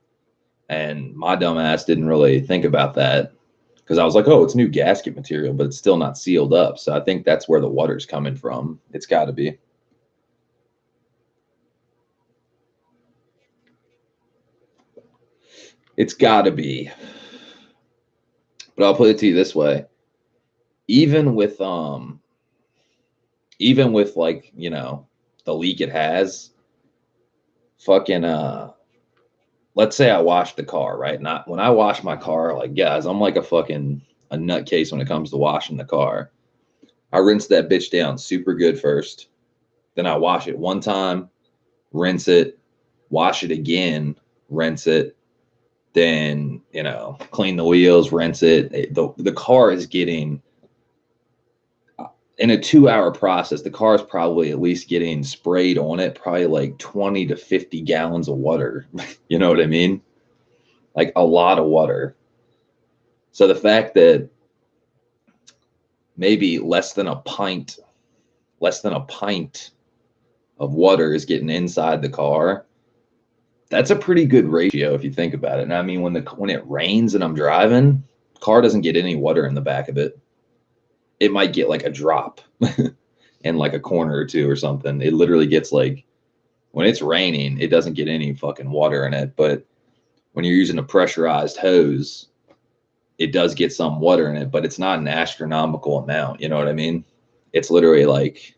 And my dumb ass didn't really think about that because I was like, oh, it's new gasket material, but it's still not sealed up. So I think that's where the water's coming from. It's got to be. It's got to be. But I'll put it to you this way. Even with like, you know, the leak it has, fucking let's say I wash the car, right? Not when I wash my car, like guys, I'm like a nutcase when it comes to washing the car. I rinse that bitch down super good first. Then I wash it one time, rinse it, wash it again, rinse it, then, you know, clean the wheels, rinse it. The car is getting, in a 2 hour process, the car is probably at least getting sprayed on it, probably like 20 to 50 gallons of water. You know what I mean? Like a lot of water. So the fact that maybe less than a pint of water is getting inside the car, that's a pretty good ratio if you think about it. And I mean, when it rains and I'm driving, car doesn't get any water in the back of it. It might get like a drop in like a corner or two or something. It literally gets like, when it's raining, it doesn't get any fucking water in it. But when you're using a pressurized hose, it does get some water in it, but it's not an astronomical amount. You know what I mean? It's literally like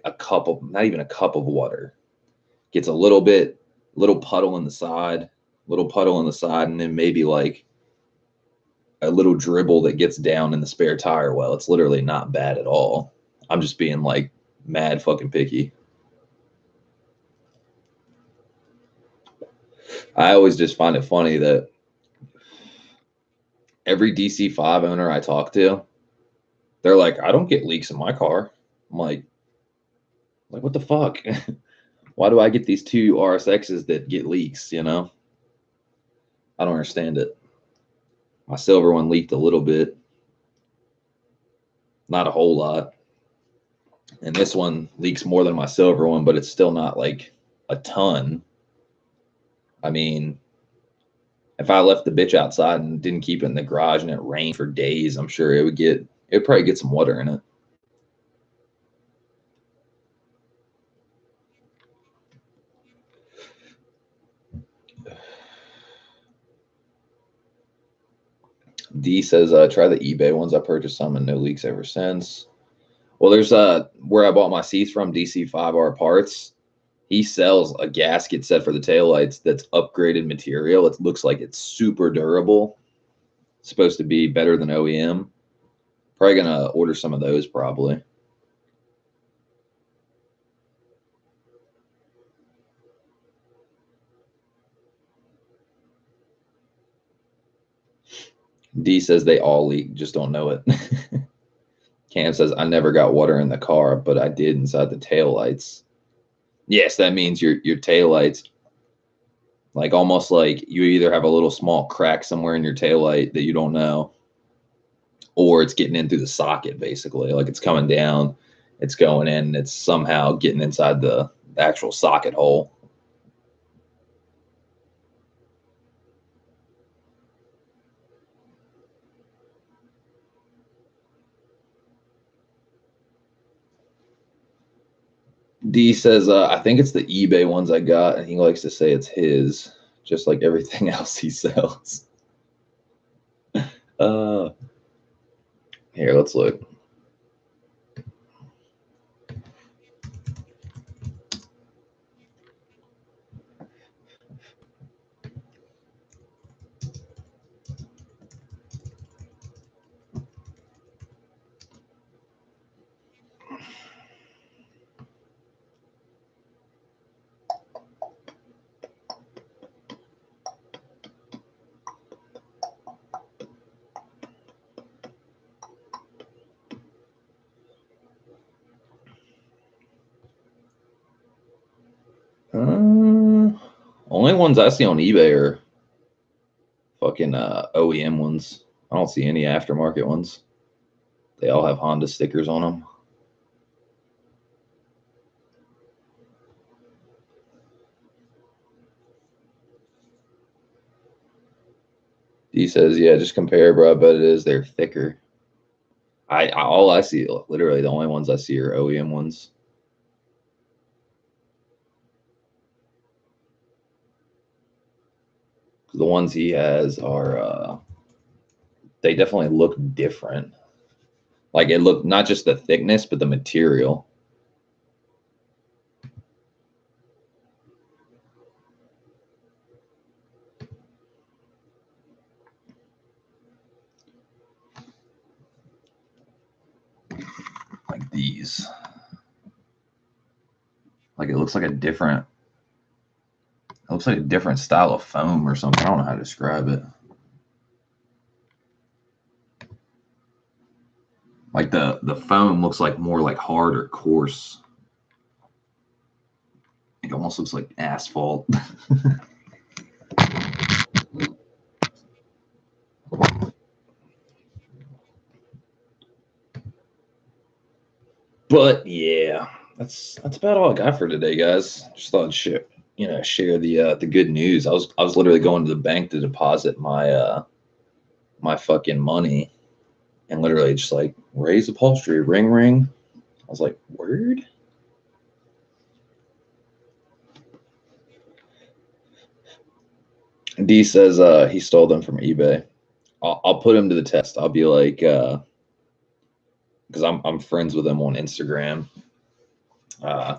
a cup of, not even a cup of water. Gets a little puddle in the side, and then maybe like a little dribble that gets down in the spare tire well. It's literally not bad at all. I'm just being like mad fucking picky. I always just find it funny that every DC5 owner I talk to, they're like, I don't get leaks in my car. I'm like what the fuck? Why do I get these two RSXs that get leaks, you know? I don't understand it. My silver one leaked a little bit. Not a whole lot. And this one leaks more than my silver one, but it's still not like a ton. I mean, if I left the bitch outside and didn't keep it in the garage and it rained for days, I'm sure it'd probably get some water in it. D says, try the eBay ones. I purchased some and no leaks ever since. Well, there's where I bought my seats from, DC5R Parts. He sells a gasket set for the taillights that's upgraded material. It looks like it's super durable. It's supposed to be better than OEM. Probably gonna order some of those probably. D says they all leak, just don't know it. Cam says, I never got water in the car, but I did inside the taillights. Yes, that means your taillights. Like almost like you either have a little small crack somewhere in your taillight that you don't know, or it's getting in through the socket basically. Like it's coming down, it's going in, it's somehow getting inside the actual socket hole. D says, I think it's the eBay ones I got, and he likes to say it's his, just like everything else he sells. Uh, Here, let's look. Only ones I see on eBay are fucking OEM ones. I don't see any aftermarket ones. They all have Honda stickers on them. He says, "Yeah, just compare, bro. I bet it is. They're thicker." All I see, literally, the only ones I see are OEM ones. The ones he has are, they definitely look different. Like it look not just the thickness, but the material. Like these. Like it looks like a different. It looks like a different style of foam or something. I don't know how to describe it. Like the foam looks like more like hard or coarse. It almost looks like asphalt. But yeah, that's about all I got for today, guys. Just thought I'd share the good news. I was literally going to the bank to deposit my fucking money, and literally just like raise upholstery, ring ring. I was like, word. D says he stole them from eBay. I'll put him to the test. I'll be like, because I'm friends with him on Instagram. Uh,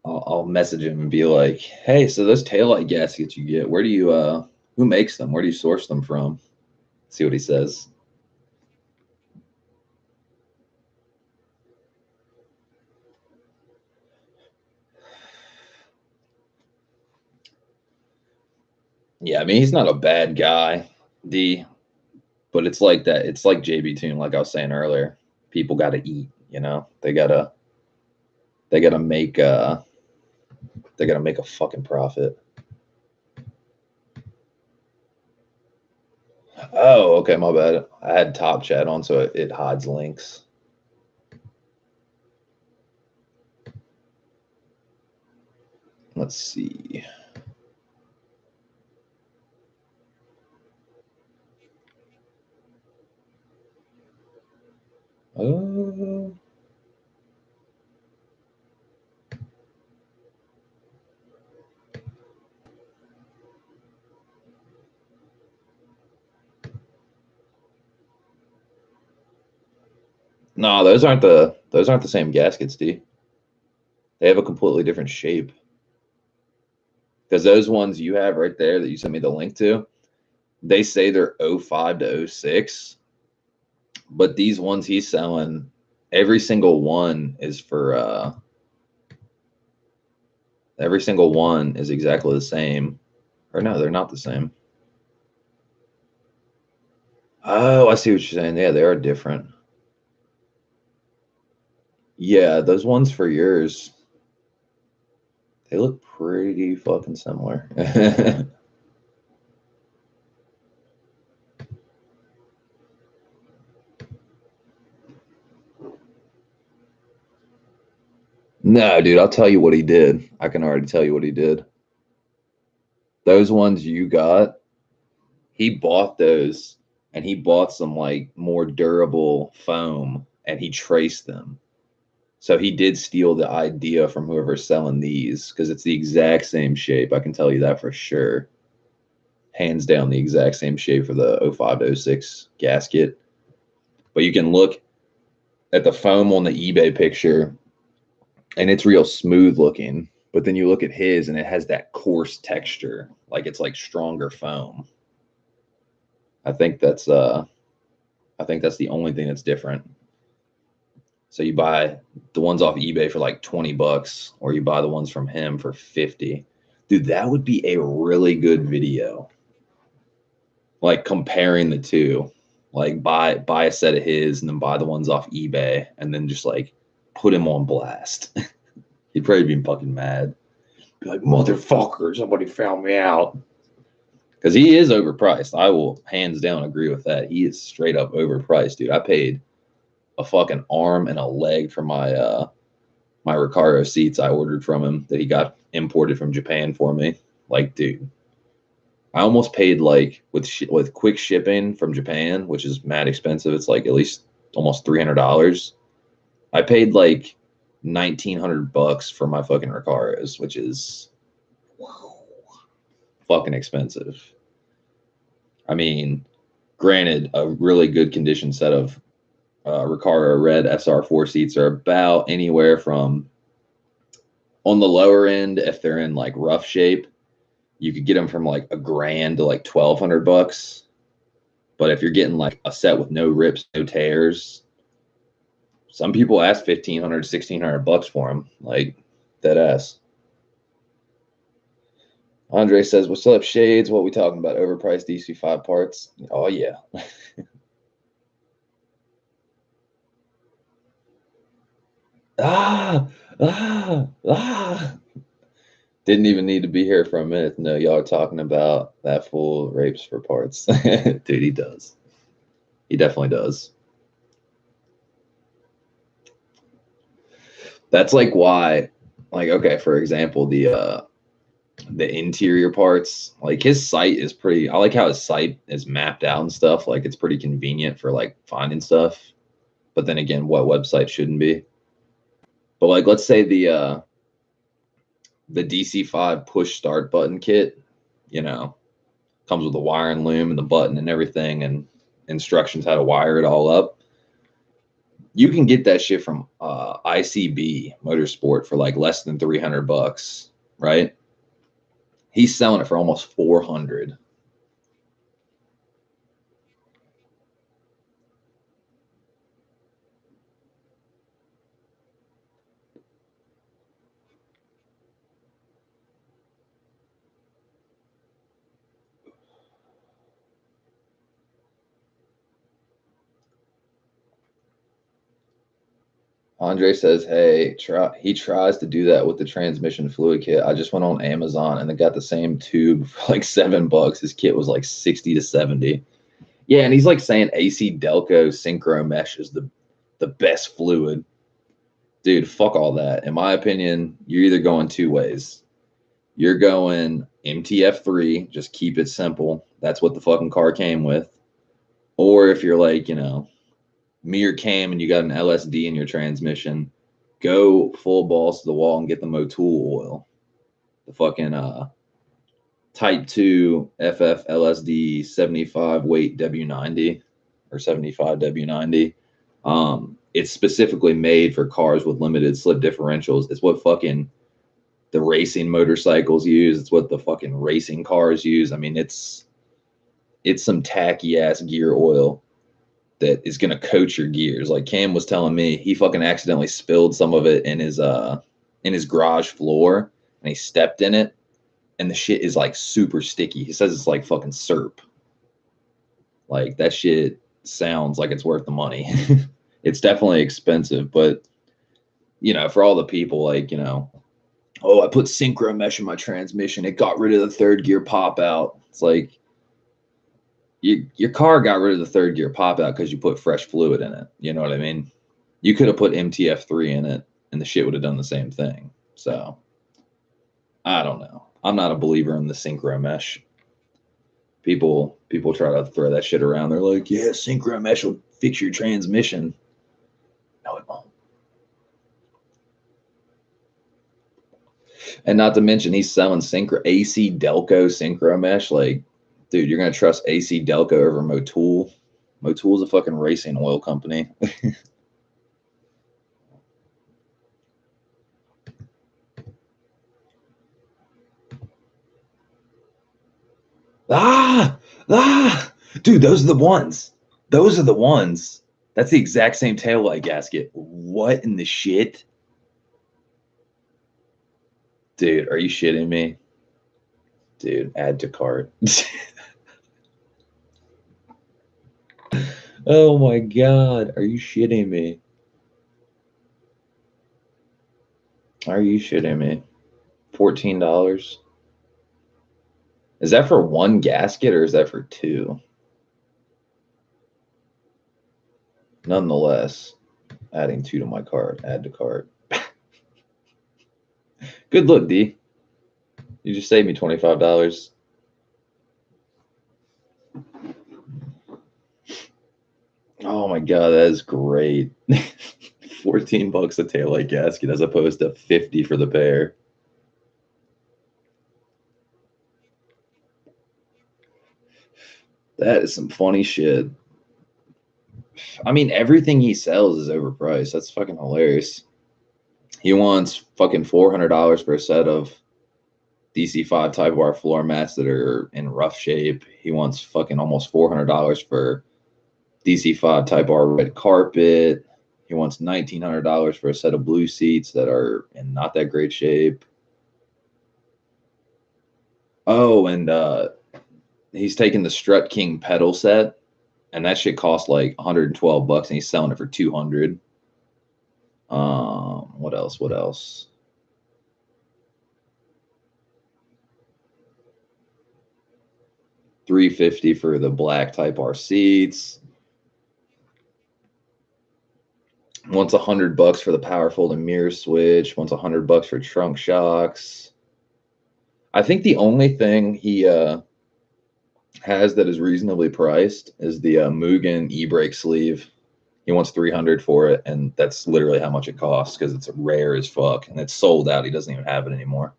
I'll message him and be like, hey, so those taillight gaskets you get, where do you who makes them? Where do you source them from? See what he says. Yeah, I mean he's not a bad guy, D, but it's like that. It's like JB Tune, like I was saying earlier. People got to eat, they gotta make they gotta make a fucking profit. Oh, okay, my bad. I had Top Chat on, so it hides links. Let's see. Uh, no, those aren't the same gaskets, D. They have a completely different shape. Because those ones you have right there that you sent me the link to, they say they're '05 to '06, but these ones he's selling, every single one is for every single one is exactly the same. Or no, they're not the same. Oh, I see what you're saying. Yeah, they are different. Yeah, those ones for yours, They look pretty fucking similar. No, dude, I'll tell you what he did. I can already tell you what he did. Those ones you got, he bought those and he bought some like more durable foam and he traced them. So he did steal the idea from whoever's selling these because it's the exact same shape. I can tell you that for sure. Hands down, the exact same shape for the 05 to 06 gasket. But you can look at the foam on the eBay picture and it's real smooth looking. But then you look at his and it has that coarse texture, like it's like stronger foam. I think that's the only thing that's different. So you buy the ones off eBay for like 20 bucks, or you buy the ones from him for 50. Dude, that would be a really good video. Like comparing the two. Like buy a set of his and then buy the ones off eBay and then just like put him on blast. He'd probably be fucking mad. Be like, motherfucker, somebody found me out. Because he is overpriced. I will hands down agree with that. He is straight up overpriced, dude. I paid a fucking arm and a leg for my Recaro seats I ordered from him that he got imported from Japan for me. Like, dude, I almost paid like with quick shipping from Japan, which is mad expensive. It's like at least almost $300. I paid like 1,900 bucks for my fucking Recaros, which is fucking expensive. I mean, granted, a really good condition set of Recaro Red SR4 seats are about anywhere from, on the lower end, if they're in like rough shape, you could get them from like $1,000 to like 1,200 bucks. But if you're getting like a set with no rips, no tears, some people ask 1,500, 1,600 bucks for them. Like, dead ass. Andre says, "What's up, Shades? What we talking about? Overpriced DC5 parts?" Oh yeah. ah, ah. Didn't even need to be here for a minute. No, y'all are talking about that fool rapes for parts. Dude, he does. He definitely does. That's like why, like, okay, for example, the interior parts, like his site is pretty, I like how his site is mapped out and stuff. Like it's pretty convenient for like finding stuff. But then again, what website shouldn't be? But like let's say the DC5 push start button kit, you know, comes with the wire and loom and the button and everything and instructions how to wire it all up. You can get that shit from ICB Motorsport for like less than 300 bucks, right? He's selling it for almost 400. Andre says, "Hey, he tries to do that with the transmission fluid kit. I just went on Amazon and they got the same tube for like $7. His kit was like 60 to 70. Yeah, and he's like saying AC Delco Synchro Mesh is the best fluid. Dude, fuck all that. In my opinion, you're either going two ways. You're going MTF3, just keep it simple. That's what the fucking car came with. Or if you're like, you know, me or Cam and you got an LSD in your transmission, go full balls to the wall and get the Motul oil. The fucking Type 2 FF LSD 75 weight W90 or 75 W90. It's specifically made for cars with limited slip differentials. It's what fucking the racing motorcycles use. It's what the fucking racing cars use. I mean, it's some tacky ass gear oil that is gonna coat your gears. Like Cam was telling me, he fucking accidentally spilled some of it in his garage floor, and he stepped in it, and the shit is like super sticky. He says it's like fucking syrup. Like that shit sounds like it's worth the money. It's definitely expensive, but you know, for all the people like, you know, Oh, I put synchro mesh in my transmission. It got rid of the third gear pop out. It's like your car got rid of the third gear pop out because you put fresh fluid in it. You know what I mean? You could have put MTF3 in it and the shit would have done the same thing. So I don't know. I'm not a believer in the synchro mesh. People try to throw that shit around. They're like, yeah, synchro mesh will fix your transmission. No, it won't. And not to mention, he's selling synchro AC Delco synchro mesh. Like, dude, you're gonna trust AC Delco over Motul? Motul's a fucking racing oil company. ah, dude, those are the ones. Those are the ones. That's the exact same taillight gasket. What in the shit? Dude, are you shitting me? Dude, add to cart. Oh my god, are you shitting me? Are you shitting me? $14? Is that for one gasket or is that for two? Nonetheless, adding two to my cart, add to cart. Good look, D. You just saved me $25. Oh my god, that is great. 14 bucks a taillight gasket as opposed to 50 for the pair. That is some funny shit. I mean, everything he sells is overpriced. That's fucking hilarious. He wants fucking $400 for a set of DC5 Type R floor mats that are in rough shape. He wants fucking almost $400 for DC5 Type R red carpet. He wants $1,900 for a set of blue seats that are in not that great shape. Oh, and he's taking the Strut King pedal set, and that shit costs like 112 bucks, and he's selling it for 200. What else? What else? $350 for the black Type R seats. Wants $100 for the power folding mirror switch. Wants $100 for trunk shocks. I think the only thing he has that is reasonably priced is the Mugen e-brake sleeve. He wants 300 for it, and that's literally how much it costs because it's rare as fuck and it's sold out. He doesn't even have it anymore.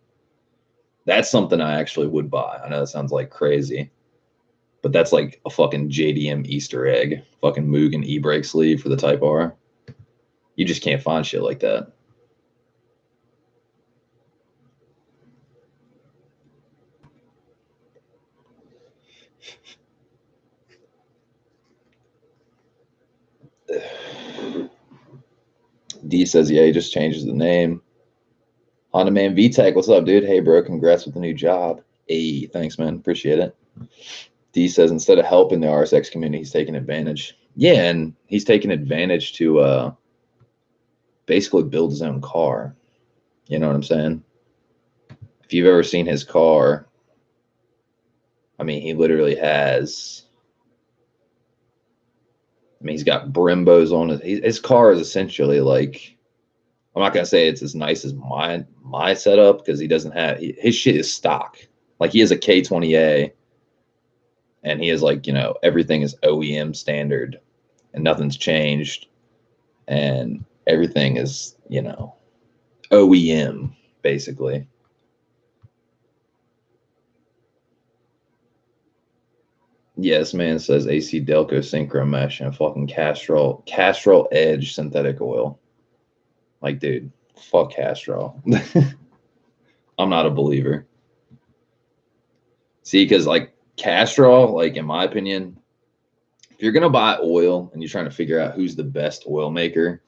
That's something I actually would buy. I know that sounds like crazy, but that's like a fucking JDM Easter egg. Fucking Mugen e-brake sleeve for the Type R. You just can't find shit like that. D says, yeah, he just changes the name. Honda Man VTech, what's up, dude? Hey, bro, congrats with the new job. Hey, thanks, man. Appreciate it. D says, instead of helping the RSX community, he's taking advantage. Yeah, and he's taking advantage to basically build his own car. You know what I'm saying? If you've ever seen his car, I mean, he literally has. I mean, he's got Brimbos on it. His car is essentially like. I'm not gonna say it's as nice as my setup because he doesn't have his shit is stock. Like he has a K20A, and he is like everything is OEM standard, and nothing's changed, and everything is OEM basically. Yes, man says AC Delco Synchro Mesh and fucking Castrol Edge synthetic oil. Like, dude, fuck Castrol. I'm not a believer. See, because like Castrol, like in my opinion, if you're gonna buy oil and you're trying to figure out who's the best oil maker,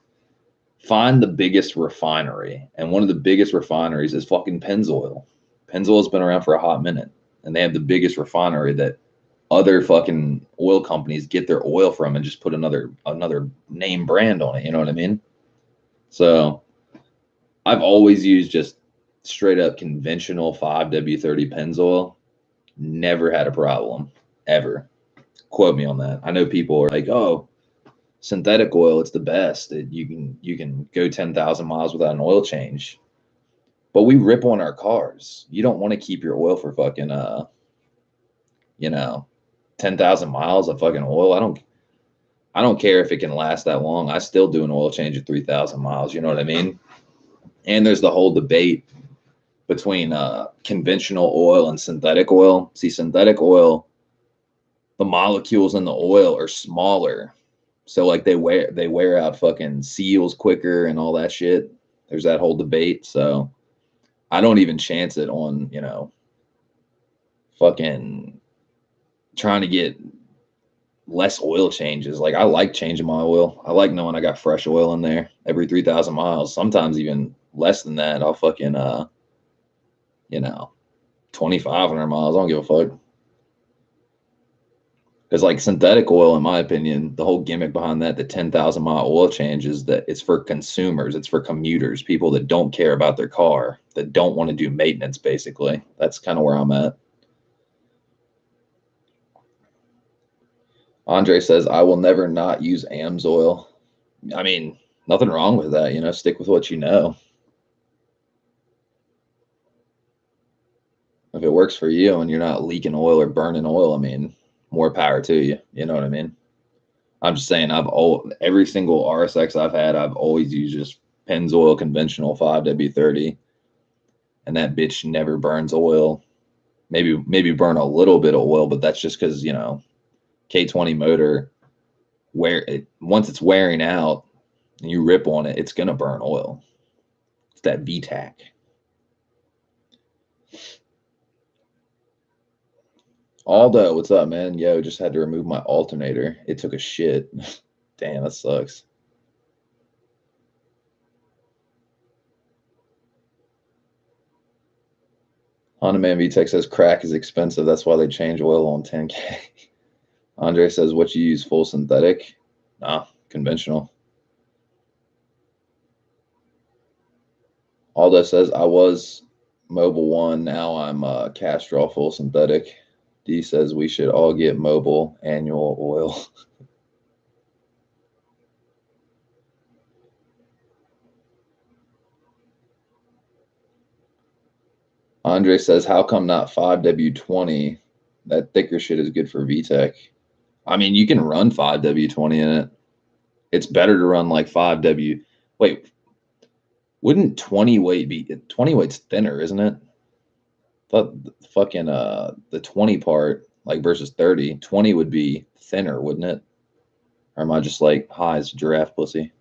find the biggest refinery. And one of the biggest refineries is fucking Pennzoil. Pennzoil's been around for a hot minute, and they have the biggest refinery that other fucking oil companies get their oil from and just put another name brand on it. You know what I mean? So I've always used just straight up conventional 5W30 Pennzoil, never had a problem ever. Quote me on that. I know people are like, oh, synthetic oil, it's the best. You can go 10,000 miles without an oil change. But we rip on our cars. You don't want to keep your oil for fucking 10,000 miles of fucking oil. I don't care if it can last that long. I still do an oil change at 3,000 miles. You know what I mean? And there's the whole debate between conventional oil and synthetic oil. See, synthetic oil, the molecules in the oil are smaller, so like they wear out fucking seals quicker and all that shit. There's that whole debate. So I don't even chance it on fucking trying to get less oil changes. Like, I like changing my oil. I like knowing I got fresh oil in there every 3,000 miles. Sometimes even less than that. I'll fucking 2,500 miles. I don't give a fuck. Because like synthetic oil, in my opinion, the whole gimmick behind that, the 10,000-mile oil change, is that it's for consumers, it's for commuters, people that don't care about their car, that don't want to do maintenance. Basically, that's kind of where I'm at. Andre says, I will never not use AMSoil. I mean, nothing wrong with that. Stick with what you know. If it works for you and you're not leaking oil or burning oil, I mean, more power to you. You know what I mean? I'm just saying, every single RSX I've had, I've always used just Pennzoil conventional 5W30, and that bitch never burns oil. Maybe burn a little bit of oil, but that's just because K20 motor, once it's wearing out and you rip on it, it's gonna burn oil. It's that VTAC. Aldo, what's up, man? Yo, just had to remove my alternator. It took a shit. Damn, that sucks. Honda Man VTEC says crack is expensive. That's why they change oil on 10K. Andre says, what you use, full synthetic? Nah, conventional. Aldo says, I was Mobile One. Now I'm Castrol full synthetic. D says we should all get Mobile annual oil. Andre says, how come not 5W20? That thicker shit is good for VTEC. I mean, you can run 5W20 in it. It's better to run like 5W. Wait, wouldn't 20 weight be 20 weight's thinner, isn't it? But fucking the 20 part, like, versus 30, 20 would be thinner, wouldn't it? Or am I just like high as giraffe pussy?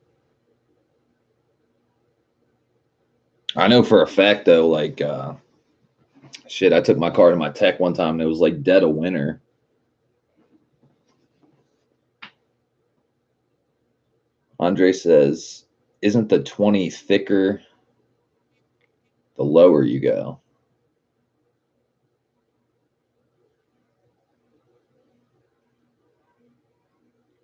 I know for a fact though, like shit, I took my car to my tech one time and it was like dead of winter. Andre says, isn't the 20 thicker the lower you go?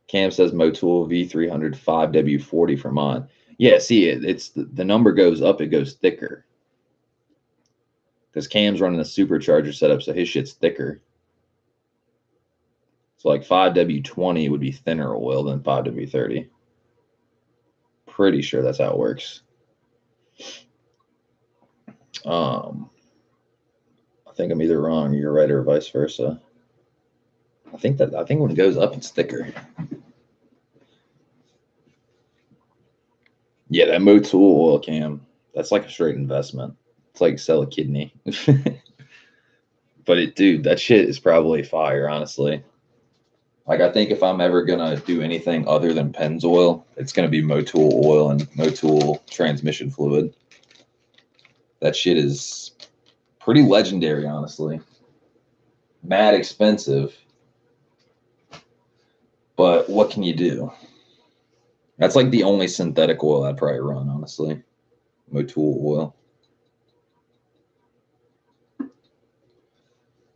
Cam says Motul V300 5W40 for mine. Yeah, see, it's the number goes up, it goes thicker. Because Cam's running a supercharger setup, so his shit's thicker. So like 5W20 would be thinner oil than 5W30. Pretty sure that's how it works. I think I'm either wrong, you're right, or vice versa. I think when it goes up, it's thicker. Yeah, that Motul oil, Cam, that's like a straight investment. It's like sell a kidney. But dude, that shit is probably fire, honestly. Like, I think if I'm ever gonna do anything other than Pennzoil, it's gonna be Motul oil and Motul transmission fluid. That shit is pretty legendary, honestly. Mad expensive, but what can you do? That's like the only synthetic oil I'd probably run, honestly. Motul oil.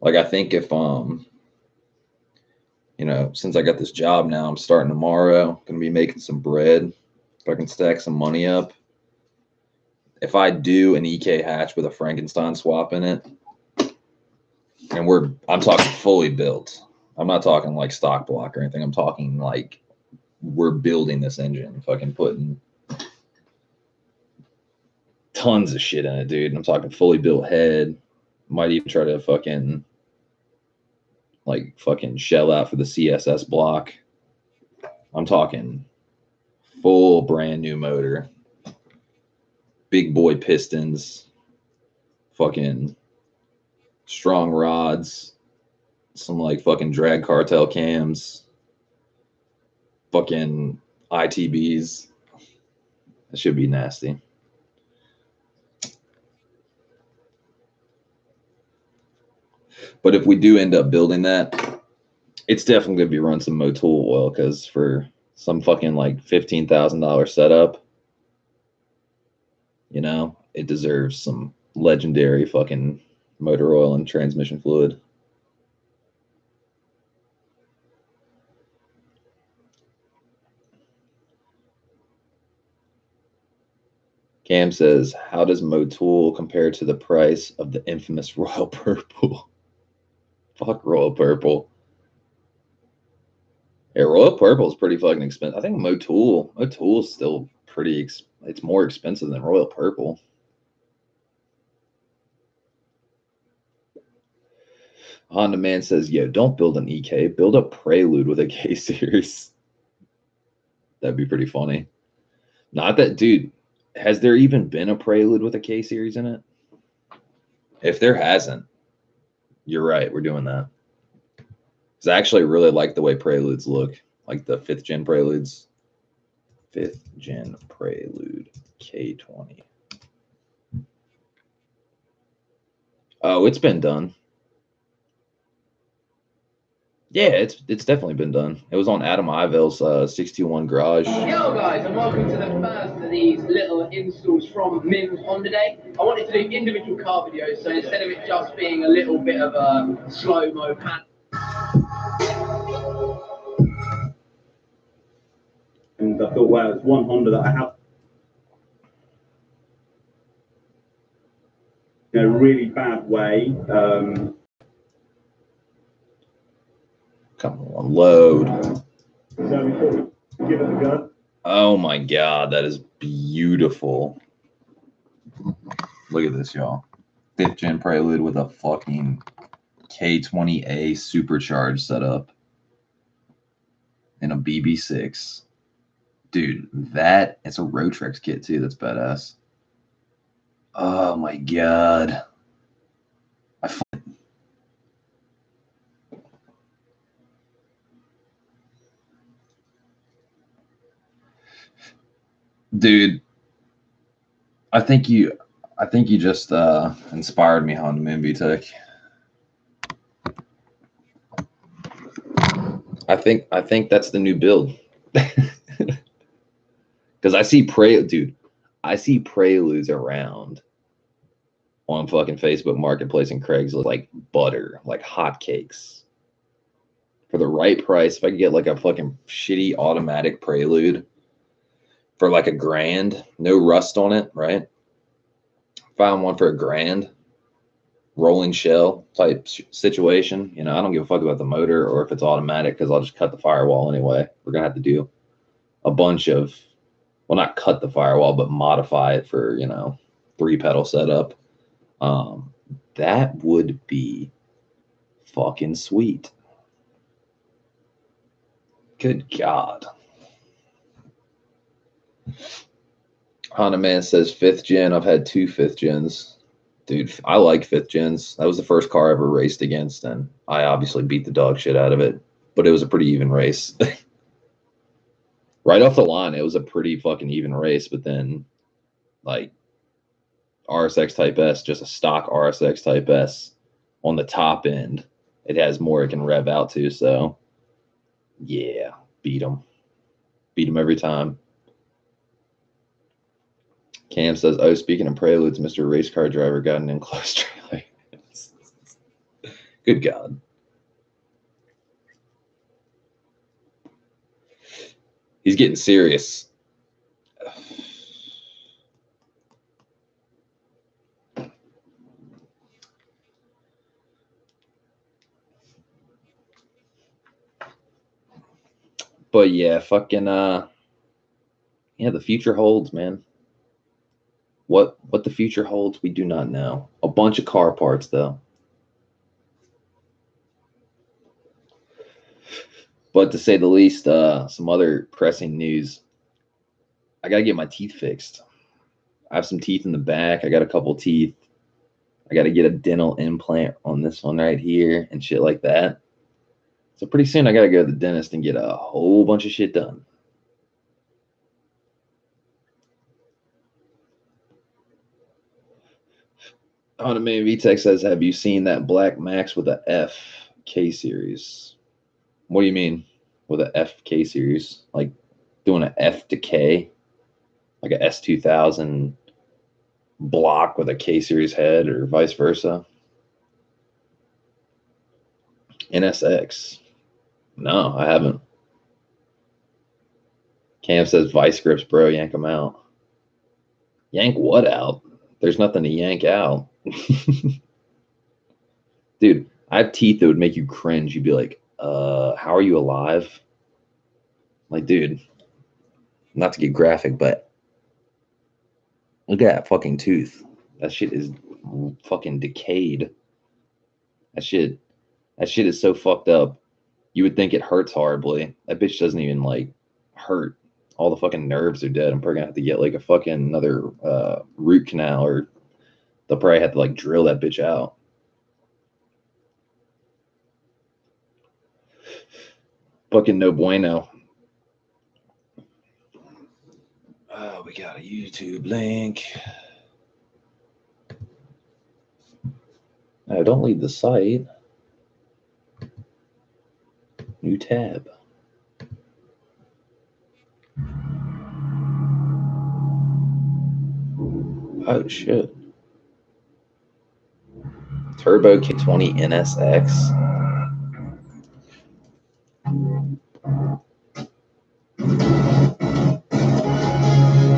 Like, I think if since I got this job now, I'm starting tomorrow, gonna be making some bread. If I can stack some money up, if I do an EK hatch with a Frankenstein swap in it, and I'm talking fully built. I'm not talking like stock block or anything. I'm talking like we're building this engine, fucking putting tons of shit in it, dude. And I'm talking fully built head. Might even try to fucking shell out for the CSS block. I'm talking full brand new motor, big boy pistons, fucking strong rods, some like fucking drag cartel cams, fucking ITBs. That should be nasty. But if we do end up building that, it's definitely going to be run some Motul oil, because for some fucking like $15,000 setup, you know, it deserves some legendary fucking motor oil and transmission fluid. Cam says, how does Motul compare to the price of the infamous Royal Purple? Fuck Royal Purple. Yeah, Royal Purple is pretty fucking expensive. I think Motul is still pretty, it's more expensive than Royal Purple. Honda Man says, yo, don't build an EK. Build a Prelude with a K series. That'd be pretty funny. Not that, dude, has there even been a Prelude with a K series in it? If there hasn't, you're right. We're doing that. Because I actually really like the way Preludes look. Like the 5th gen Preludes. 5th gen Prelude K20. Oh, it's been done. Yeah, it's definitely been done. It was on Adam Ivel's 621 Garage. Yo guys, and welcome to the first of these little installs from Mim's Honda Day. I wanted to do individual car videos, so instead of it just being a little bit of a slow-mo pan. And I thought, wow, it's one Honda that I have. In a really bad way. Come on, load. So we thought we'd give it a go. Oh my god, that is beautiful. Look at this, y'all. 5th gen Prelude with a fucking K20A supercharged setup and a BB6. Dude, it's a Rotrex kit too. That's badass. Oh my god. Dude, I think you just inspired me, Honda Moonby Tech. I think that's the new build. Because I see Preludes around on fucking Facebook Marketplace and Craigslist like butter, like hotcakes. For the right price, if I could get like a fucking shitty automatic Prelude for like $1,000, no rust on it, right? Found one for $1,000, rolling shell type situation. You know, I don't give a fuck about the motor or if it's automatic, because I'll just cut the firewall anyway. We're gonna have to do a bunch of, well, not cut the firewall, but modify it for, you know, 3-pedal setup. That would be fucking sweet. Good God. Honda Man says 5th gen. I've had 2 5th gens. Dude, I like 5th gens. That was the first car I ever raced against, and I obviously beat the dog shit out of it, but it was a pretty even race. Right off the line, it was a pretty fucking even race, but then, like, RSX Type S, just a stock RSX Type S on the top end, it has more it can rev out to, so yeah, beat them every time. Cam says, oh, speaking of Preludes, Mr. Race Car Driver got an enclosed trailer. Good God. He's getting serious. But yeah, fucking yeah, the future holds, man. What the future holds, we do not know. A bunch of car parts though. But to say the least, some other pressing news. I gotta get my teeth fixed. I have some teeth in the back. I got a couple teeth. I gotta get a dental implant on this one right here and shit like that. So pretty soon I gotta go to the dentist and get a whole bunch of shit done. On the main VTech says, have you seen that black Max with a F K series? What do you mean with a F K series? Like doing an F to K? Like a S2000 block with a K series head or vice versa? NSX. No, I haven't. Cam says vice grips, bro. Yank them out. Yank what out? There's nothing to yank out. Dude, I have teeth that would make you cringe. You'd be like, how are you alive? Like, dude, not to get graphic, but look at that fucking tooth. That shit is fucking decayed. That shit is so fucked up. You would think it hurts horribly. That bitch doesn't even like hurt. All the fucking nerves are dead. I'm probably gonna have to get like a fucking another root canal, or they'll probably have to like drill that bitch out. Fucking no bueno. We got a YouTube link. No, don't leave the site. New tab. Oh shit. Turbo K20 NSX.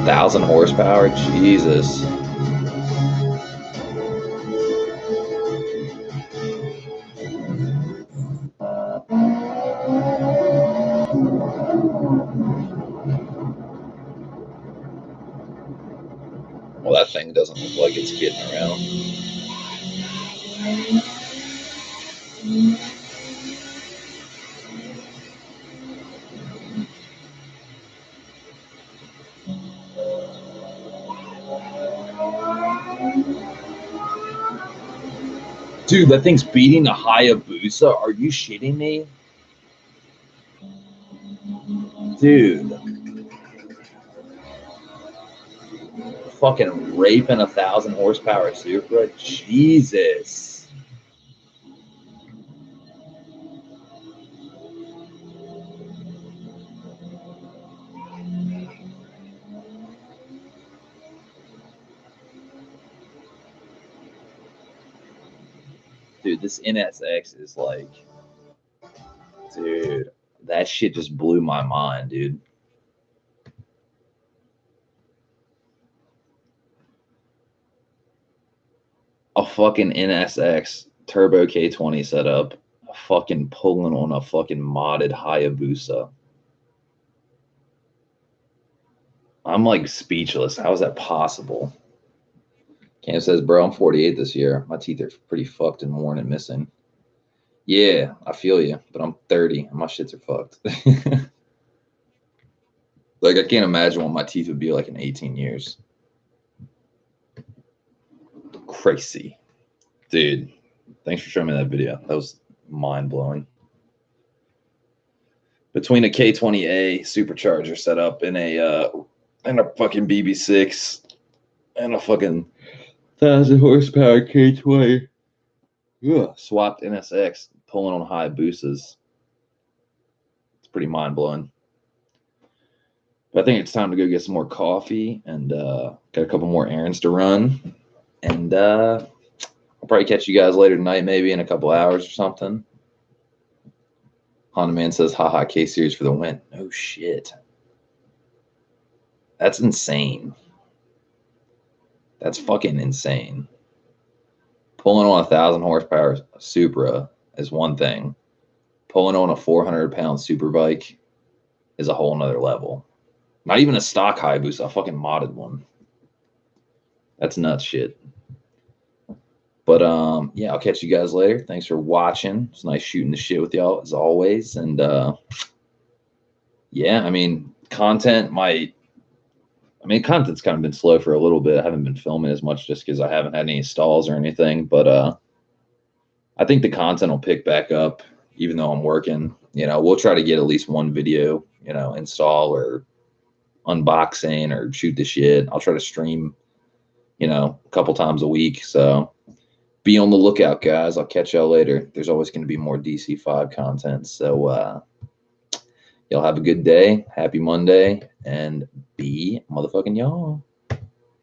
1,000 horsepower. Jesus. Well, that thing doesn't look like it's kidding around. Dude, that thing's beating a Hayabusa. Are you shitting me? Dude. Fucking raping 1,000 horsepower Supra. Jesus. Dude, this NSX is like, dude, that shit just blew my mind, dude. A fucking NSX Turbo K20 setup, fucking pulling on a fucking modded Hayabusa. I'm like speechless. How is that possible? Cam says, bro, I'm 48 this year. My teeth are pretty fucked and worn and missing. Yeah, I feel you, but I'm 30 and my shits are fucked. Like, I can't imagine what my teeth would be like in 18 years. Crazy. Dude, thanks for showing me that video. That was mind-blowing. Between a K20A supercharger setup and a fucking BB6 and a fucking 1,000 horsepower K20 swapped NSX pulling on Hayabusas. It's pretty mind-blowing. But I think it's time to go get some more coffee and got a couple more errands to run. And I'll probably catch you guys later tonight, maybe in a couple hours or something. Honda Man says, haha, K series for the win. Oh shit. That's insane. That's fucking insane. Pulling on a 1,000 horsepower Supra is one thing. Pulling on a 400-pound super bike is a whole nother level. Not even a stock Hayabusa, a fucking modded one. That's nuts shit. But yeah, I'll catch you guys later. Thanks for watching. It's nice shooting the shit with y'all as always. And yeah, I mean, content's kind of been slow for a little bit. I haven't been filming as much just because I haven't had any stalls or anything. But I think the content will pick back up, even though I'm working. You know, we'll try to get at least one video, you know, install or unboxing or shoot the shit. I'll try to stream, you know, a couple times a week. So be on the lookout, guys. I'll catch y'all later. There's always going to be more DC5 content. So y'all have a good day. Happy Monday. And be motherfucking y'all.